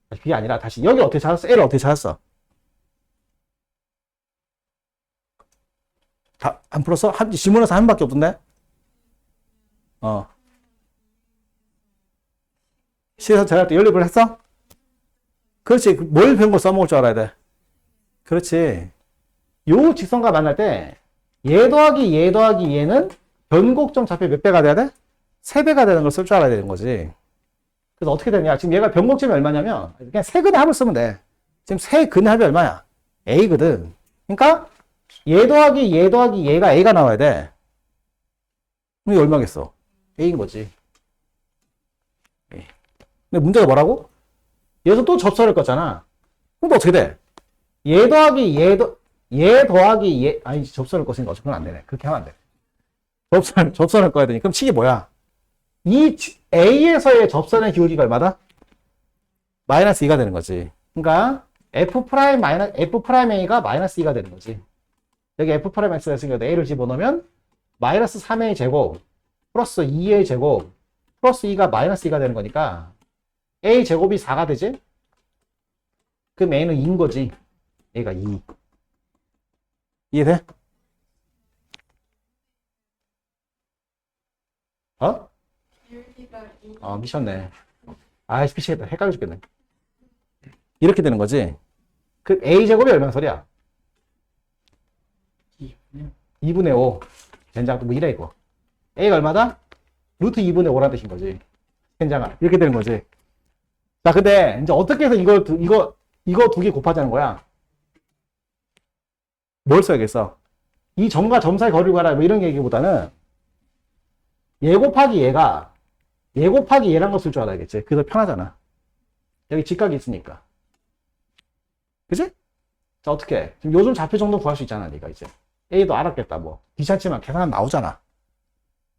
그게 아니라 다시 여기 어떻게 찾았어? A를 어떻게 찾았어? 다 안 풀었어? 지문에서 한 밖에 없던데? 시에서 제가 때 연립을 했어? 그렇지. 뭘 배운 거 써먹을 줄 알아야 돼. 그렇지. 요 직선과 만날 때, 얘 더하기 얘는 변곡점 좌표 몇 배가 돼야 돼? 3배가 되는 걸 쓸 줄 알아야 되는 거지. 그래서 어떻게 되냐. 지금 얘가 변곡점이 얼마냐면, 그냥 세근의 합을 쓰면 돼. 지금 세근의 합이 얼마야? A거든. 그러니까, 얘 더하기 얘가 A가 나와야 돼. 이게 얼마겠어? A인 거지. 근데 문제가 뭐라고? 여기서 또 접선을 껐잖아. 그럼 또 어떻게 돼? 얘 더하기 아니, 접선을 껐으니까 어차피 안 되네. 그렇게 하면 안 돼. 접선을 꺼야 되니. 그럼 식이 뭐야? 이 A에서의 접선의 기울기가 얼마다? 마이너스 2가 되는 거지. 그러니까 F'A가 마이너스 2가 되는 거지. 여기 F'X가 있으니까 A를 집어넣으면 마이너스 3A 제곱 플러스 2A 제곱 플러스 2가 마이너스 2가 되는 거니까 A 제곱이 4가 되지? 그럼 A는 2인 거지. A가 2. 이해돼? 미쳤네. 미치겠다. 헷갈려 죽겠네. 이렇게 되는 거지. 그 A 제곱이 얼마나 소리야? 2분의 5. 젠장 또 뭐 이래 이거. A가 얼마다? 루트 2분의 5라는 뜻인 거지. 젠장아. 이렇게 되는 거지. 자, 근데 이제 어떻게 해서 이거 두 개 곱하자는 거야? 뭘 써야겠어? 이 점과 점 사이 거리를 가라 뭐 이런 얘기보다는 얘 곱하기 얘란 거 쓸 줄 알아야겠지. 그래서 편하잖아. 여기 직각이 있으니까. 그치? 자, 어떻게 해? 지금 요즘 좌표 정도 구할 수 있잖아, 네가 이제. A도 알았겠다, 뭐. 귀찮지만 계산하면 나오잖아.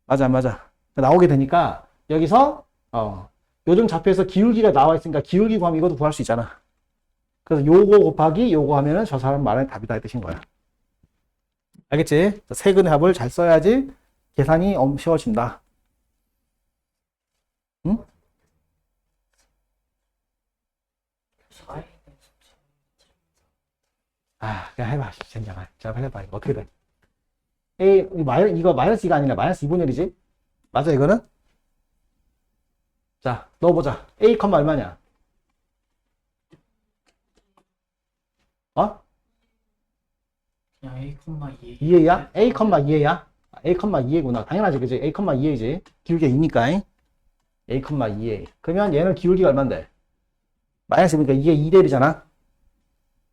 맞아, 안 맞아. 나오게 되니까 여기서 요즘 좌표에서 기울기가 나와 있으니까 기울기 구하면 이것도 구할 수 있잖아. 그래서 요거 곱하기 요거 하면은 저 사람 말은 답이다 이 뜻인 거야. 알겠지? 세근의 합을 잘 써야지 계산이 쉬워진다. 응? 그냥 해봐. 젠장아. 잘 해봐. 이거 어떻게 돼? 이거 마이너스 2가 아니라 마이너스 2분의 1이지? 맞아, 이거는? 자, 넣어보자. A, 얼마냐? 그냥 A, 2A야? A, 2A야? A, 2A구나. 당연하지, 그지? A, 2A지. 기울기가 2니까. A, 2A. 그러면 얘는 기울기가 얼만데? 마이너스 2니까 이게 2대이잖아?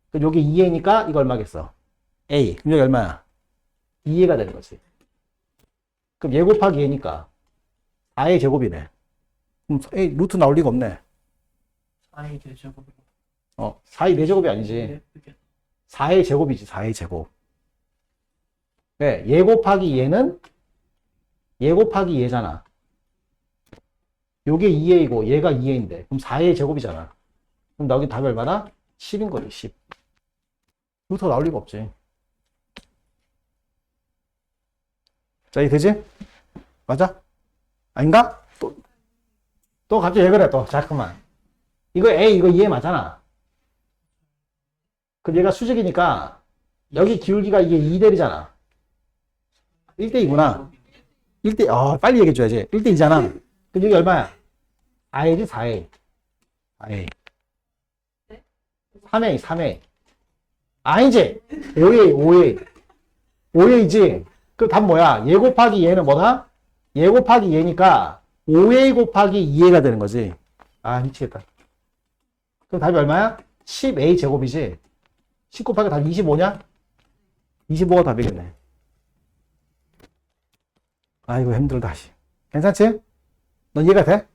그럼 여기 2A니까 이거 얼마겠어? A. 그럼 여기 얼마야? 2A가 되는 거지. 그럼 얘 곱하기 A니까 4A 제곱이네. 그럼 A 루트 나올 리가 없네. 4A 대제곱. 4A 4제곱이 아니지. 4A 제곱이지, 4A 제곱. 왜? 얘 곱하기 얘는 얘 곱하기 얘잖아. 요게 2A고 얘가 2A인데 그럼 4A 제곱이잖아. 그럼 여기 답이 얼마나? 10인 거지, 10. 루트가 나올 리가 없지. 자, 이게 되지? 맞아? 아닌가? 또 갑자기 왜 그래, 또. 잠깐만. 이거 A, 이거 2A 맞잖아. 그럼 얘가 수직이니까 여기 기울기가 이게 2대이잖아. 1대2구나. 1대, 빨리 얘기해줘야지. 1대2잖아. 그럼 여기 얼마야? 4A지, 4A. 4A. 3A. 아니지. 5A. 5A. 5A지. 그럼 그 답 뭐야? 얘 곱하기 얘는 뭐다? 얘 곱하기 얘니까 5a 곱하기 2a가 되는 거지. 아, 미치겠다. 그럼 답이 얼마야? 10a 제곱이지. 10 곱하기 답이 25냐? 25가 답이겠네. 아이고, 힘들다. 괜찮지? 넌 이해가 돼?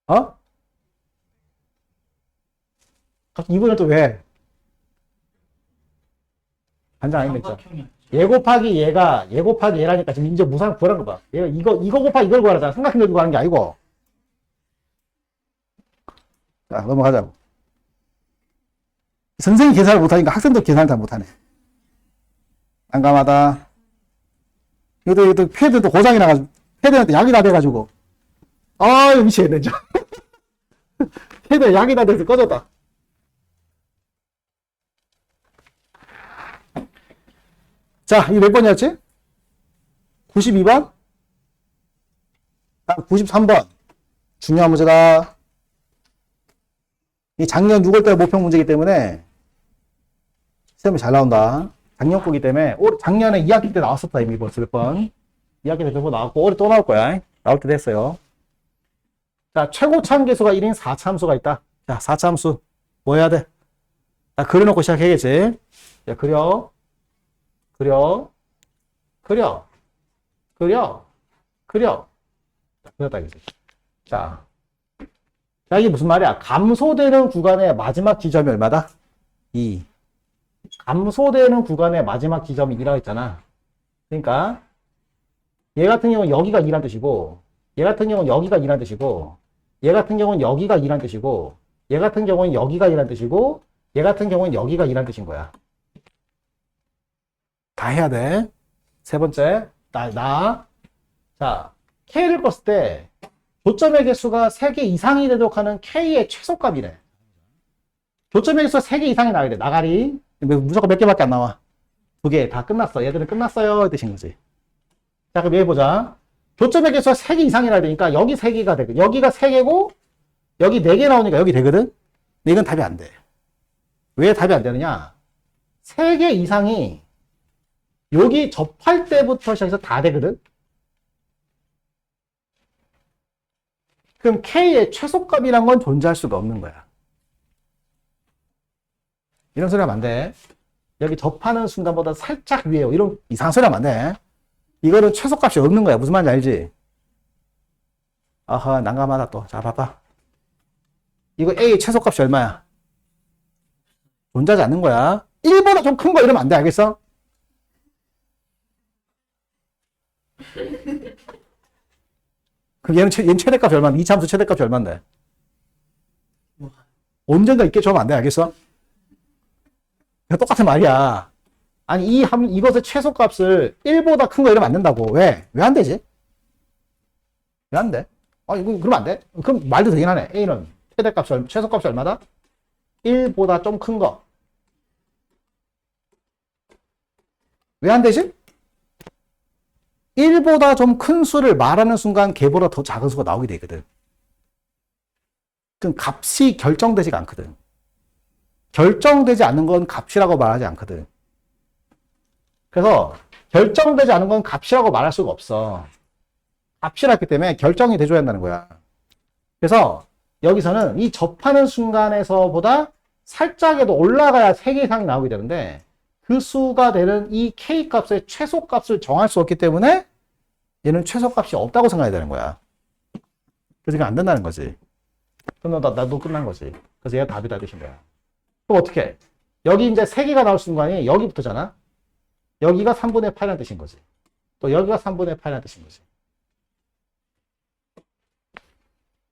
어? 이분은 또 왜? 반장 아닙니까? 삼각형이 아니죠. 얘 곱하기 얘 곱하기 얘라니까 지금 이제 무상 구하는 거 봐. 얘가 이거 곱하기 이걸 구하라잖아. 삼각형 가지고 하는 게 아니고. 자, 넘어가자고. 선생님이 계산을 못하니까 학생도 계산을 잘 못하네. 난감하다. 이것도 패드도 고장이 나가지고, 패드한테 약이 다 돼가지고. 아유, 미치겠네, 진짜. 패드에 약이 다 돼서 꺼졌다. 자, 이게 몇 번이었지? 92번? 93번. 중요한 문제다. 이 작년 6월달 모평 문제이기 때문에 시험이 잘 나온다. 작년 거기 때문에 작년에 2학기 때 나왔었다. 이미 벌써 몇 번. 2학기 때 몇 번 나왔고 올해 또 나올 거야. 나올 때 됐어요. 자, 최고 참계수가 1인 4참수가 있다. 자, 4참수 뭐 해야 돼? 자, 그려놓고 시작해야겠지. 자, 그려. 자, 그렸다 이거지. 자, 이게 무슨 말이야? 감소되는 구간의 마지막 지점이 얼마다? 2. 감소되는 구간의 마지막 지점이 2라고 했잖아. 그러니까 얘 같은 경우는 여기가 2란 뜻이고, 얘 같은 경우는 여기가 2란 뜻이고, 얘 같은 경우는 여기가 2란 뜻이고, 얘 같은 경우는 여기가 2란 뜻이고, 얘 같은 경우는 여기가 2란 뜻인 거야. 다 해야 돼. 세 번째, 자, K를 껐을 때 조점의 개수가 3개 이상이 되도록 하는 K의 최소값이래. 조점의 개수가 3개 이상이 나와야 돼. 나가리. 무조건 몇 개밖에 안 나와. 2개. 다 끝났어. 얘들은 끝났어요. 이 뜻인 거지. 자, 그럼 얘 보자. 조점의 개수가 3개 이상이라 되니까 여기 3개가 되고, 여기가 3개고, 여기 4개 나오니까 여기 되거든? 근데 이건 답이 안 돼. 왜 답이 안 되느냐? 3개 이상이 여기 접할 때부터 시작해서 다 되거든? 그럼 K의 최소값이란 건 존재할 수가 없는 거야. 이런 소리 하면 안 돼. 여기 접하는 순간보다 살짝 위에요. 이런 이상한 소리 하면 안 돼. 이거는 최소값이 없는 거야. 무슨 말인지 알지? 아하, 난감하다 또. 자, 봐봐. 이거 A의 최소값이 얼마야? 존재하지 않는 거야. 1보다 좀 큰 거 이러면 안 돼. 알겠어? 그럼 얘는 최대값이 얼마인데? 이차함수 최대값이 얼마인데? 언젠가 있게 주면 안 돼. 알겠어? 똑같은 말이야. 아니, 이것의 최소값을 1보다 큰 거 이러면 안 된다고. 왜? 왜 안 되지? 왜 안 돼? 이거 그러면 안 돼? 그럼 말도 되긴 하네. A는 최소값이 얼마다? 1보다 좀 큰 거. 왜 안 되지? 1보다 좀 큰 수를 말하는 순간 걔보다 더 작은 수가 나오게 되거든. 그럼 값이 결정되지가 않거든. 결정되지 않는 건 값이라고 말하지 않거든. 그래서 결정되지 않은 건 값이라고 말할 수가 없어. 값이라기 때문에 결정이 돼줘야 한다는 거야. 그래서 여기서는 이 접하는 순간에서보다 살짝에도 올라가야 3개 이상이 나오게 되는데 그 수가 되는 이 K값의 최소값을 정할 수 없기 때문에 얘는 최소값이 없다고 생각해야 되는 거야. 그래서 이게 안 된다는 거지. 그럼 나도 끝난 거지. 그래서 얘가 답이다 뜻인 거야. 그럼 어떻게 해? 여기 이제 3개가 나올 순간이 여기부터잖아. 여기가 3분의 8이라는 뜻인 거지. 또 여기가 3분의 8이라는 뜻인 거지.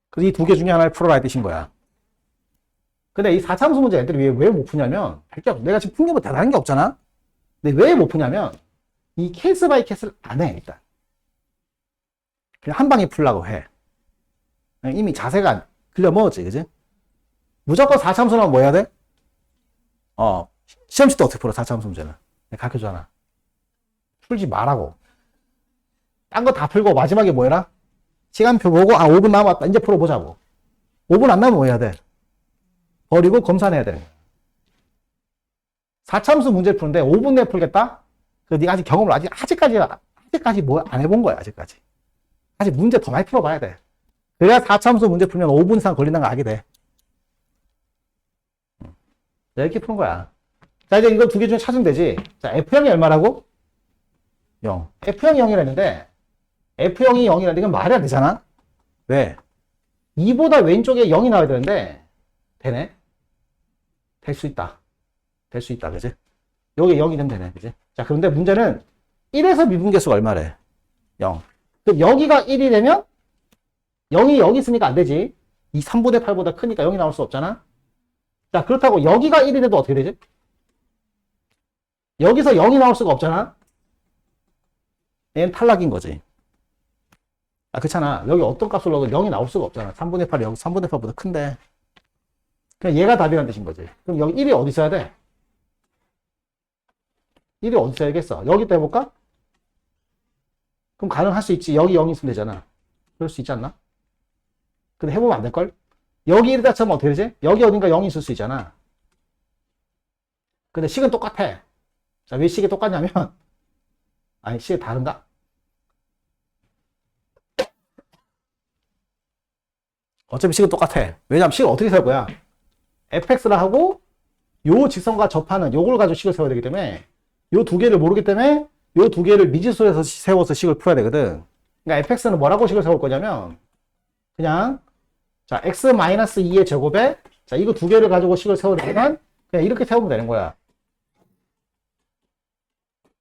그래서 이 2개 중에 하나를 풀어라 이 뜻인 거야. 근데 이 4참수 문제 애들이 왜 못 푸냐면, 내가 지금 푼 게 뭐 대단한 게 없잖아? 근데 왜 못 푸냐면, 이 케이스 바이 케이스를 안 해, 일단. 그냥 한 방에 풀려고 해. 이미 자세가 글려 먹었지, 그지? 무조건 4참수 나오면 뭐 해야 돼? 시험지 때 어떻게 풀어, 4참수 문제는? 내가 가르쳐 주잖아. 풀지 말라고. 딴 거 다 풀고 마지막에 뭐 해라? 시간표 보고, 5분 남았다. 이제 풀어보자고. 5분 안 남으면 뭐 해야 돼? 버리고 검산해야 돼. 4참수 문제 푸는데 5분 내에 풀겠다? 그 네가 아직 경험을 아직까지 뭐 안 해본 거야, 아직까지. 아직 문제 더 많이 풀어봐야 돼. 그래야 4참수 문제 풀면 5분 이상 걸린다는 걸 알게 돼. 이렇게 푸는 거야. 자, 이제 이거 두 개 중에 찾으면 되지. 자, F형이 얼마라고? 0. F형이 0이라는데, F형이 0이라는 건 말이 안 되잖아? 왜? 2보다 왼쪽에 0이 나와야 되는데, 되네? 될 수 있다. 될 수 있다, 그지? 여기 0이 되면 되네, 그지? 자, 그런데 문제는 1에서 미분계수가 얼마래? 0. 그럼 여기가 1이 되면 0이 여기 있으니까 안 되지. 이 3분의 8보다 크니까 0이 나올 수 없잖아. 자, 그렇다고 여기가 1이 돼도 어떻게 되지? 여기서 0이 나올 수가 없잖아. 얘는 탈락인 거지. 아, 그렇잖아. 여기 어떤 값을 넣어도 0이 나올 수가 없잖아. 3분의 8이 여기 3분의 8보다 큰데. 그냥 얘가 답이라는 뜻인 거지. 그럼 여기 1이 어디 있어야 돼? 1이 어디 있어야겠어? 여기다 해볼까? 그럼 가능할 수 있지. 여기 0이 있으면 되잖아. 그럴 수 있지 않나? 근데 해보면 안 될걸? 여기 1이다 치면 어떻게 되지? 여기 어딘가 0이 있을 수 있잖아. 근데 식은 똑같아. 자, 왜 식이 똑같냐면, 아니, 식이 다른가? 어차피 식은 똑같아. 왜냐면 식을 어떻게 세울 거야? fx라 하고, 요 직선과 접하는 요걸 가지고 식을 세워야 되기 때문에, 요 두 개를 모르기 때문에, 요 두 개를 미지수에서 세워서 식을 풀어야 되거든. 그러니까 fx는 뭐라고 식을 세울 거냐면, 그냥, 자, x-2의 제곱에, 자, 이거 두 개를 가지고 식을 세우려면, 그냥 이렇게 세우면 되는 거야.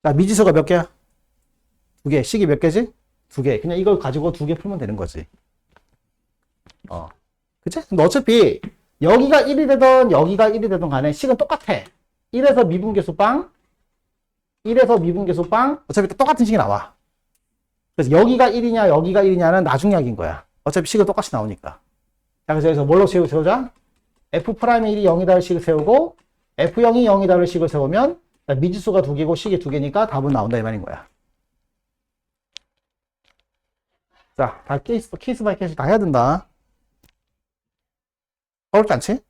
자, 미지수가 몇 개야? 두 개. 식이 몇 개지? 두 개. 그냥 이걸 가지고 두 개 풀면 되는 거지. 그치? 근데 어차피, 여기가 1이 되던, 여기가 1이 되던 간에 식은 똑같아. 1에서 미분계수 빵, 1에서 미분계수 빵, 어차피 똑같은 식이 나와. 그래서 여기가 1이냐, 여기가 1이냐는 나중 이야기인 거야. 어차피 식은 똑같이 나오니까. 자, 그래서 여기서 뭘로 세우자? F'이 0이다를 식을 세우고, F형이 0이다를 식을 세우면, 미지수가 두 개고 식이 두 개니까 답은 나온다 이 말인 거야. 자, 다 케이스 바이 케이스 다 해야 된다. 어렵지 않지?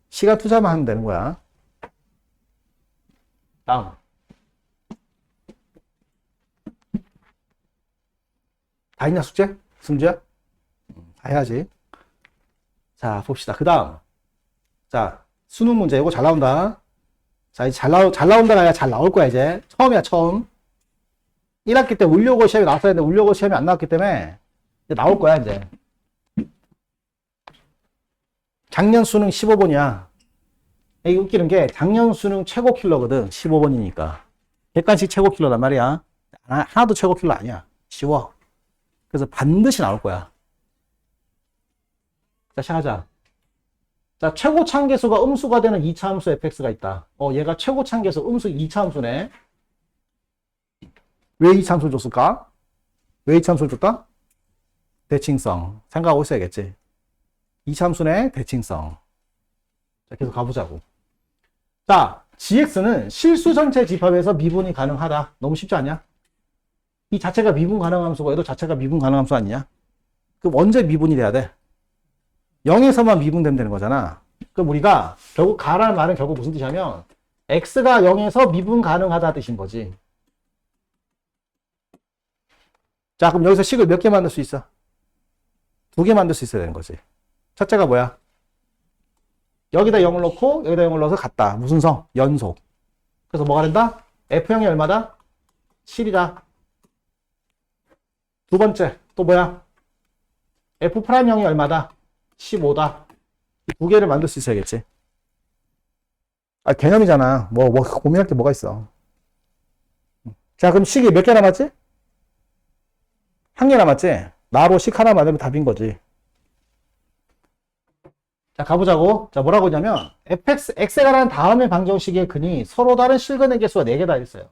시간 투자만 하면 되는 거야. 다음. 다 했냐, 숙제? 승주야? 다 해야지. 자, 봅시다. 그 다음. 자, 수능 문제. 이거 잘 나온다. 자, 이제 잘 나온다가 아니라 잘 나올 거야, 이제. 처음이야, 처음. 1학기 때 울려고 시험이 나왔어야 했는데, 울려고 시험이 안 나왔기 때문에, 이제 나올 거야, 이제. 작년 수능 15번이야. 이게 웃기는 게, 작년 수능 최고 킬러거든. 15번이니까. 객관식 최고 킬러란 말이야. 하나도 최고 킬러 아니야. 쉬워. 그래서 반드시 나올 거야. 자, 시작하자. 자, 최고 참계수가 음수가 되는 2차 함수 fx가 있다. 얘가 최고 참계수 음수 2차 함수네. 왜 2차 함수를 줬을까? 왜 2차 함수를 줬다? 대칭성. 생각하고 있어야겠지. 2차 함수네, 대칭성. 자, 계속 가보자고. 자, gx는 실수 전체 집합에서 미분이 가능하다. 너무 쉽지 않냐? 이 자체가 미분 가능 함수고 얘도 자체가 미분 가능 함수 아니냐? 그럼 언제 미분이 돼야 돼? 0에서만 미분되면 되는 거잖아. 그럼 우리가 결국 가라는 말은 결국 무슨 뜻이냐면 x가 0에서 미분 가능하다 뜻인 거지. 자, 그럼 여기서 식을 몇 개 만들 수 있어? 두 개 만들 수 있어야 되는 거지. 첫째가 뭐야? 여기다 0을 넣고 여기다 0을 넣어서 같다. 무슨 성? 연속. 그래서 뭐가 된다? F형이 얼마다? 7이다. 두 번째 또 뭐야? F'형이 얼마다? 15다. 두 개를 만들 수 있어야겠지. 아, 개념이잖아. 뭐 고민할 게 뭐가 있어. 자, 그럼 식이 몇 개 남았지? 한 개 남았지? 나로 식 하나 만들면 답인 거지. 자, 가보자고. 자, 뭐라고 했냐면, x에 관한 다음의 방정식의 근이 서로 다른 실근의 개수가 4개다 했어요.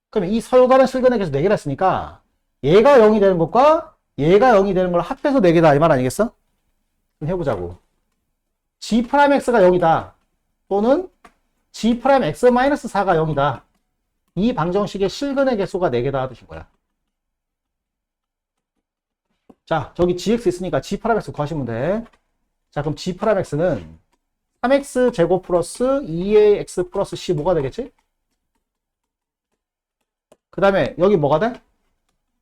그러면 이 서로 다른 실근의 개수 4개다 했으니까, 얘가 0이 되는 것과 얘가 0이 되는 걸 합해서 4개다. 이 말 아니겠어? 그럼 해보자고. g'x가 0이다. 또는 g'x-4가 0이다. 이 방정식의 실근의 개수가 4개다 뜻인 거야. 자, 저기 gx 있으니까 g'x 구하시면 돼. 자, 그럼 g'x는 3x 제곱 플러스 2ax 플러스 c 뭐가 되겠지? 그 다음에 여기 뭐가 돼?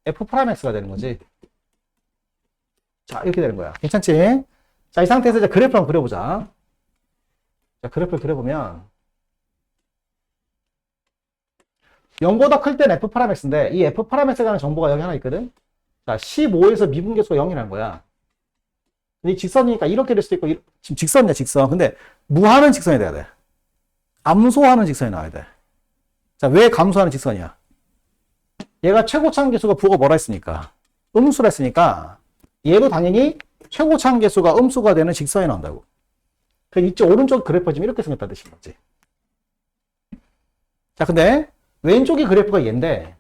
f 프라임 x가 되는 거지. 자, 이렇게 되는 거야. 괜찮지? 자, 이 상태에서 이제 그래프를 한번 그려보자. 자, 그래프를 그려보면 0보다 클 때는 f 프라임 x인데 이 f 프라임 x가 하는 정보가 여기 하나 있거든. 자, 15에서 미분계수가 0이라는 거야. 이 직선이니까 이렇게 될 수도 있고 지금 직선이야, 직선. 근데 무하는 직선이 돼야 돼. 감소하는 직선이 나와야 돼. 자, 왜 감소하는 직선이야? 얘가 최고차항 계수가 부호가 뭐라 했으니까? 음수라 했으니까 얘도 당연히 최고차항 계수가 음수가 되는 직선이 나온다고. 그 이쪽 오른쪽 그래프가 지금 이렇게 생겼다는 뜻인 거지. 자, 근데 왼쪽의 그래프가 얘인데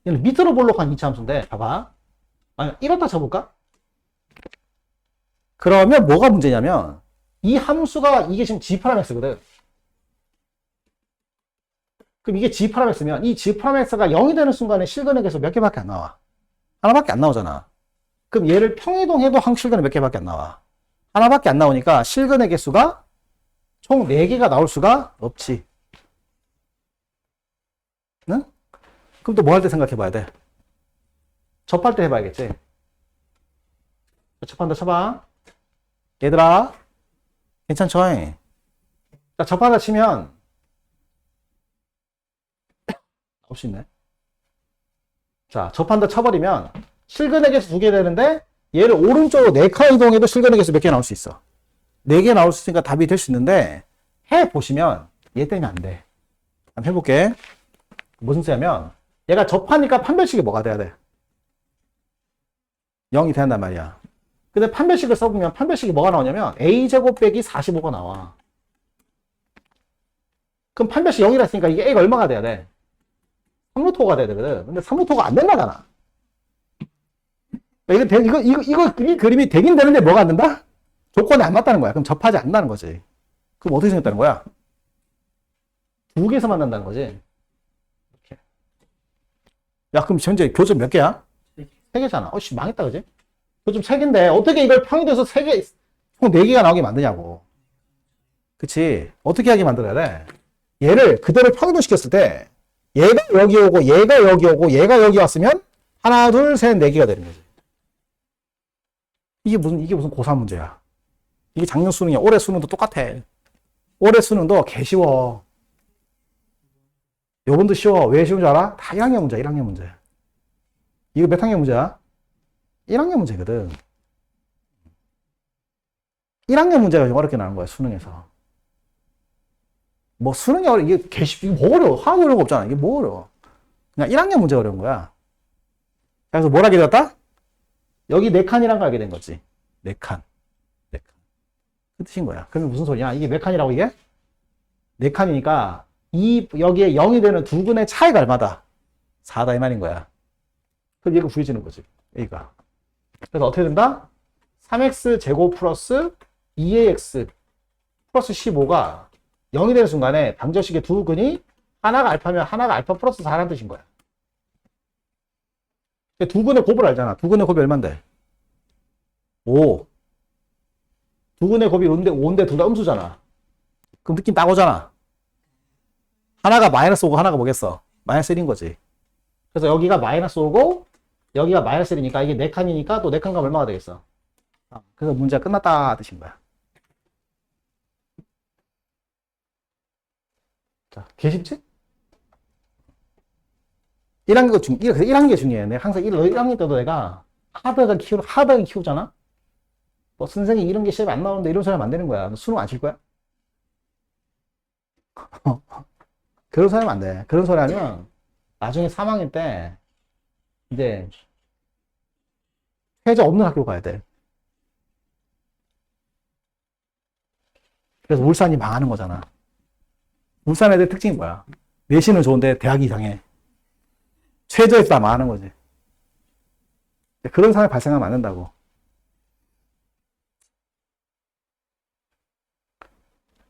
얘는 밑으로 볼록한 2차 함수인데 봐봐. 만약 이렇다 쳐볼까? 그러면 뭐가 문제냐면 이 함수가 이게 지금 g 프라임 x거든. 그럼 이게 g 프라임 x면 이 g 프라임 x가 0이 되는 순간에 실근의 개수 몇 개밖에 안 나와? 하나밖에 안 나오잖아. 그럼 얘를 평이동해도 실근이 몇 개밖에 안 나와? 하나밖에 안 나오니까 실근의 개수가 총 4개가 나올 수가 없지. 응? 그럼 또 뭐 할 때 생각해 봐야 돼? 접할 때 해봐야겠지. 접한다 쳐봐. 얘들아, 괜찮죠? 자, 접한다 치면 없수 있네. 자, 접한다 쳐버리면 실근의 개수 2개 되는데 얘를 오른쪽으로 4칸 이동해도 실근의 개수 몇 개 나올 수 있어. 4개 나올 수 있으니까 답이 될 수 있는데 해보시면 얘 때문에 안 돼. 한번 해볼게. 무슨 소리냐면 얘가 접하니까 판별식이 뭐가 돼야 돼? 0이 돼야 한단 말이야. 근데 판별식을 써보면 판별식이 뭐가 나오냐면 a제곱 빼기 45가 나와. 그럼 판별식 0이라 했으니까 이게 a가 얼마가 돼야 돼? 3루토가 돼야 되거든. 근데 3루토가 안 된다잖아. 이 그림이 되긴 되는데 뭐가 안 된다? 조건이 안 맞다는 거야. 그럼 접하지 않는다는 거지. 그럼 어떻게 생겼다는 거야? 2개에서 만난다는 거지. 이렇게. 야, 그럼 현재 교점 몇 개야? 3개잖아. 어씨, 망했다, 그지? 교점 3개인데, 어떻게 이걸 평이 돼서 3개, 총 4개가 나오게 만드냐고. 그치? 어떻게 하게 만들어야 돼? 얘를 그대로 평이동시켰을 때, 얘가 여기 오고, 얘가 여기 오고, 얘가 여기 왔으면, 하나, 둘, 셋, 4개가 되는 거지. 이게 무슨 고3 문제야. 이게 작년 수능이야. 올해 수능도 똑같아. 올해 수능도 개 쉬워. 요번도 쉬워. 왜 쉬운 줄 알아? 다 1학년 문제야, 1학년 문제. 이거 몇 학년 문제야? 1학년 문제거든. 1학년 문제가 좀 어렵게 나오는 거야, 수능에서. 뭐, 수능이 이게 이게 뭐 어려워? 하나도 어려운 거 없잖아. 이게 뭐 어려워? 그냥 1학년 문제가 어려운 거야. 그래서 뭘 하게 되었다? 여기 4칸이란 거 알게 된 거지. 4칸. 4칸. 그 뜻인 거야. 그러면 무슨 소리냐? 이게 몇 칸이라고 이게? 4칸이니까 여기에 0이 되는 두 근의 차이가 얼마다? 4다 이 말인 거야. 그럼 얘가 구해지는 거지. A가. 그래서 어떻게 된다? 3x 제곱 플러스 2ax 플러스 15가 0이 되는 순간에 방정식의 두 근이 하나가 알파면 하나가 알파 플러스 4라는 뜻인 거야. 두 근의 곱을 알잖아. 두 근의 곱이 얼만데? 5. 두 근의 곱이 5인데 둘 다 음수잖아. 그럼 느낌 딱 오잖아. 하나가 마이너스 5고 하나가 뭐겠어? 마이너스 1인 거지. 그래서 여기가 마이너스 5고 여기가 마이너스 1이니까 이게 4칸이니까 또 4칸 가면 얼마가 되겠어? 그래서 문제가 끝났다 뜻인 거야. 자, 개 쉽지? 1학년 중요해. 내가 항상 1학년 때도 내가 하드하게 키우잖아? 뭐, 선생님 이런 게 시험에 안 나오는데 이런 소리 하면 안 되는 거야. 너 수능 안 칠 거야? 그런 소리 하면 안 돼. 그런 소리 하면 나중에 3학년 때 이제 최저 없는 학교 가야 돼. 그래서 울산이 망하는 거잖아. 울산 애들 특징이 뭐야? 내신은 좋은데 대학이 이상해. 최저에서 다 망하는 거지. 그런 상황이 발생하면 안 된다고.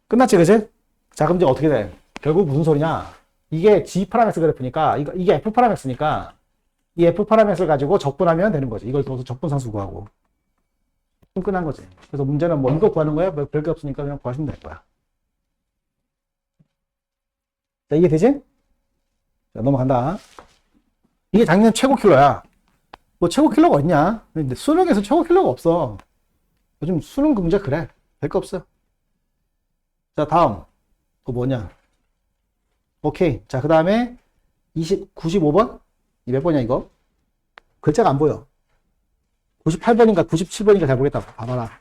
끝났지, 그치? 자, 그럼 이제 어떻게 돼? 결국 무슨 소리냐? 이게 G 파라메스 그래프니까, 이게 F 파라메스니까, 이 F 파라메스를 가지고 적분하면 되는 거지. 이걸 또 적분상수 구하고. 그럼 끝난 거지. 그래서 문제는 뭐 이거 구하는 거야? 뭐 별게 없으니까 그냥 구하시면 될 거야. 자, 이게 되지? 자, 넘어간다. 이게 작년 최고 킬러야. 뭐 최고 킬러가 어딨냐? 근데 수능에서 최고 킬러가 없어. 요즘 수능 문제 그래. 별 거 없어. 자, 다음. 또 뭐냐? 오케이. 자, 그 다음에 95번? 이 몇 번이야, 이거? 글자가 안 보여. 98번인가 97번인가 잘 모르겠다. 봐봐라.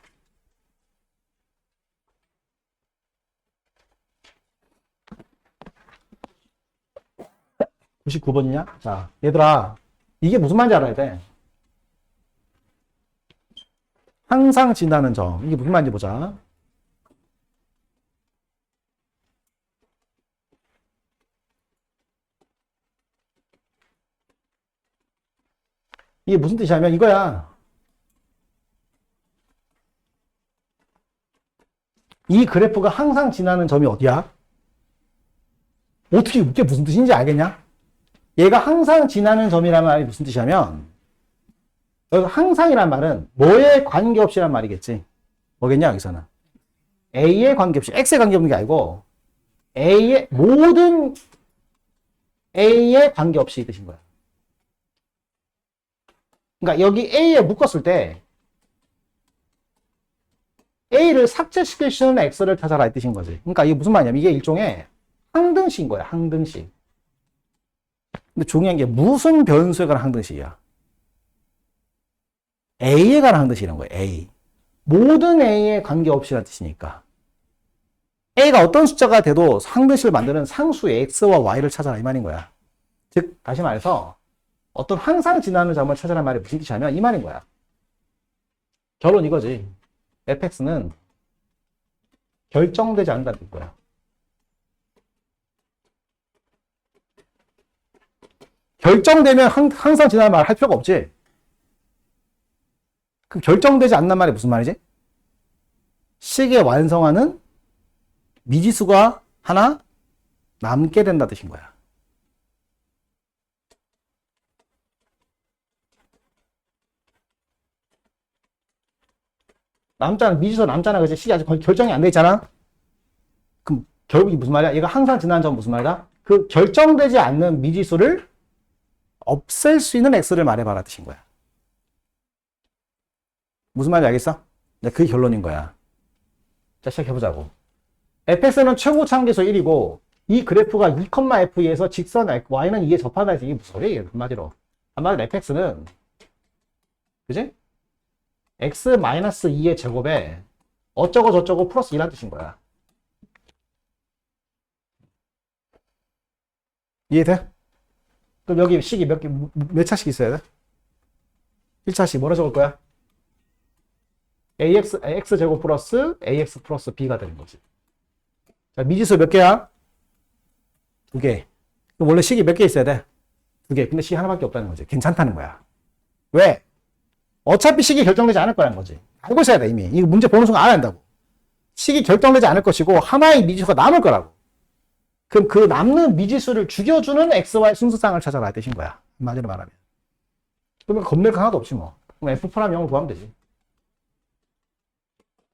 99번이냐? 자, 얘들아. 이게 무슨 말인지 알아야 돼. 항상 지나는 점. 이게 무슨 말인지 보자. 이게 무슨 뜻이냐면 이거야. 이 그래프가 항상 지나는 점이 어디야? 어떻게 이게 무슨 뜻인지 알겠냐? 얘가 항상 지나는 점이라는 말이 무슨 뜻이냐면 여기서 항상이란 말은 뭐에 관계없이란 말이겠지. 뭐겠냐 여기서는 A에 관계없이 X에 관계없는 게 아니고 A의 모든 A에 관계없이 이 뜻인 거야. 그러니까 여기 A에 묶었을 때 A를 삭제시킬 수 있는 X를 찾아라 이 뜻인 거지. 그러니까 이게 무슨 말이냐면 이게 일종의 항등식인 거야. 항등식. 근데 중요한 게 무슨 변수에 관한 항등식이야? A에 관한 항등식이라는 거야. A. 모든 A에 관계없이라는 뜻이니까. A가 어떤 숫자가 돼도 항등식을 만드는 상수 X와 Y를 찾아라 이 말인 거야. 즉 다시 말해서 어떤 항상 지나는 점을 찾아라는 말이 무슨 뜻이냐면 이 말인 거야. 결론 이거지. fx는 결정되지 않는다는 뜻이야. 결정되면 항상 지나는 말 할 필요가 없지. 그 결정되지 않는 말이 무슨 말이지? 식의 완성하는 미지수가 하나 남게 된다 뜻인 거야. 남잖아. 미지수 남잖아. 그치? 식이 아직 결정이 안 돼 있잖아. 그럼 결국이 무슨 말이야? 얘가 항상 지나는 점은 무슨 말이야? 그 결정되지 않는 미지수를 없앨 수 있는 x를 말해봐라 뜻인 거야. 무슨 말인지 알겠어? 네, 그게 결론인 거야. 자, 시작해보자고. fx는 최고 참계수 1이고 이 그래프가 2,f에서 직선 y는 2에 접하다 해서 이게 무슨 소리야? 한마디로. 한마디로 fx는 그지? x-2의 제곱에 어쩌고 저쩌고 플러스 2라는 뜻인 거야. 이해돼? 그럼 여기 식이 몇 차씩 있어야 돼? 1차씩 뭐라 적을 거야? x제곱 플러스 ax 플러스 b가 되는 거지. 자, 미지수 몇 개야? 2개. 그럼 원래 식이 몇 개 있어야 돼? 2개. 근데 식이 하나밖에 없다는 거지. 괜찮다는 거야. 왜? 어차피 식이 결정되지 않을 거라는 거지. 알고 있어야 돼, 이미. 이거 문제 보는 순간 알아야 한다고. 식이 결정되지 않을 것이고, 하나의 미지수가 남을 거라고. 그럼 그 남는 미지수를 죽여주는 xy 순수쌍을 찾아라 뜻인 거야. 한마디로 말하면. 그러면 겁낼 거 하나도 없지 뭐. 그럼 f'0을 구하면 되지.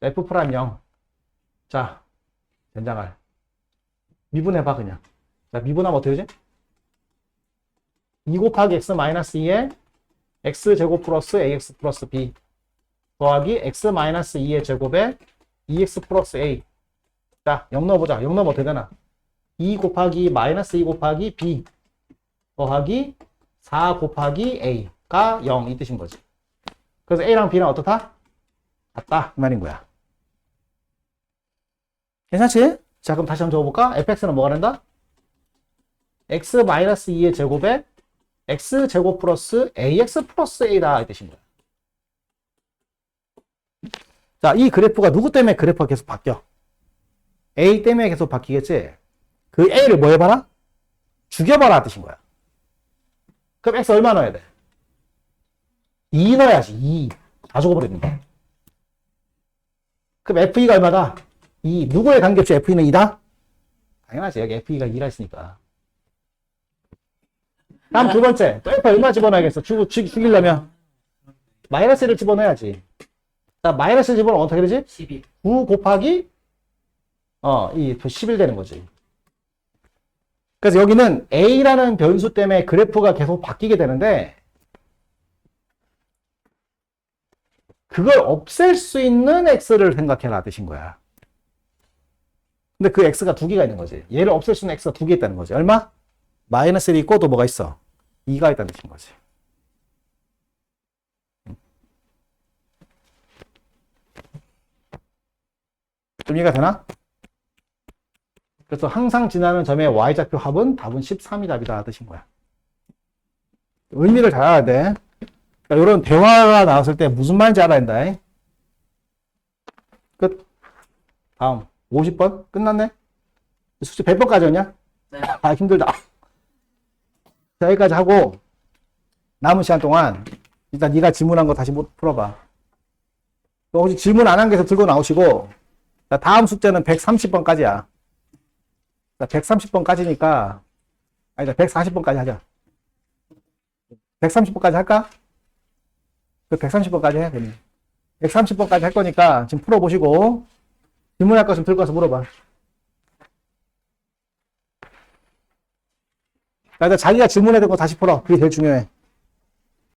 f'0. 자, 된장알. 미분해봐, 그냥. 자, 미분하면 어떻게 되지? 2 곱하기 x-2에 x제곱 플러스 ax 플러스 b 더하기 x-2의 제곱에 2x 플러스 a. 자, 0 넣어보자. 0 넣으면 어떻게 되나? 2 곱하기 마이너스 2 곱하기 b 더하기 4 곱하기 a가 0 이 뜻인 거지. 그래서 a랑 b는 어떻다? 같다 이 말인 거야. 괜찮지? 자, 그럼 다시 한번 적어볼까? fx는 뭐가 된다? x-2의 제곱에 x제곱 플러스 ax 플러스 a다 이 뜻인 거야. 자, 이 그래프가 누구 때문에 그래프가 계속 바뀌어? a 때문에 계속 바뀌겠지? 그 a를 뭐 해봐라? 죽여봐라 뜻인 거야. 그럼 x 얼마 넣어야 돼? 2 넣어야지. 2. 다 죽어버리는 거야. 그럼 fe가 얼마다? 2. 누구의 관계없이 fe는 2다? 당연하지. 여기 fe가 2라 했으니까. 다음 두 번째. 또 f 얼마 집어넣어야겠어? 죽이려면 마이너스를 집어넣어야지. 자, 마이너스 집어넣으면 어떻게 되지? 12. 9 곱하기 이 11 되는 거지. 그래서 여기는 A라는 변수 때문에 그래프가 계속 바뀌게 되는데 그걸 없앨 수 있는 X를 생각해라 뜻인 거야. 근데 그 X가 두 개가 있는 거지. 얘를 없앨 수 있는 X가 두 개 있다는 거지. 얼마? 마이너스 1이 있고 또 뭐가 있어? 2가 있다는 뜻인 거지. 좀 이해가 되나? 그래서 항상 지나는 점의 y좌표 합은 답은 13이 답이다 뜻인 거야. 의미를 잘 알아야 돼. 그러니까 이런 대화가 나왔을 때 무슨 말인지 알아야 된다. 끝. 다음 50번 끝났네. 숙제 100번까지 했냐? 네. 아 힘들다. 자, 여기까지 하고 남은 시간 동안 일단 네가 질문한 거 다시 풀어봐. 또 혹시 질문 안 한 게 들고 나오시고 자, 다음 숙제는 130번까지야. 130번까지니까 아니다 140번까지 하자. 130번까지 할까? 그 130번까지 해 그러면. 130번까지 할 거니까 지금 풀어보시고 질문할 거 좀 들고 와서 물어봐. 일단 자기가 질문해야 될 거 다시 풀어. 그게 제일 중요해.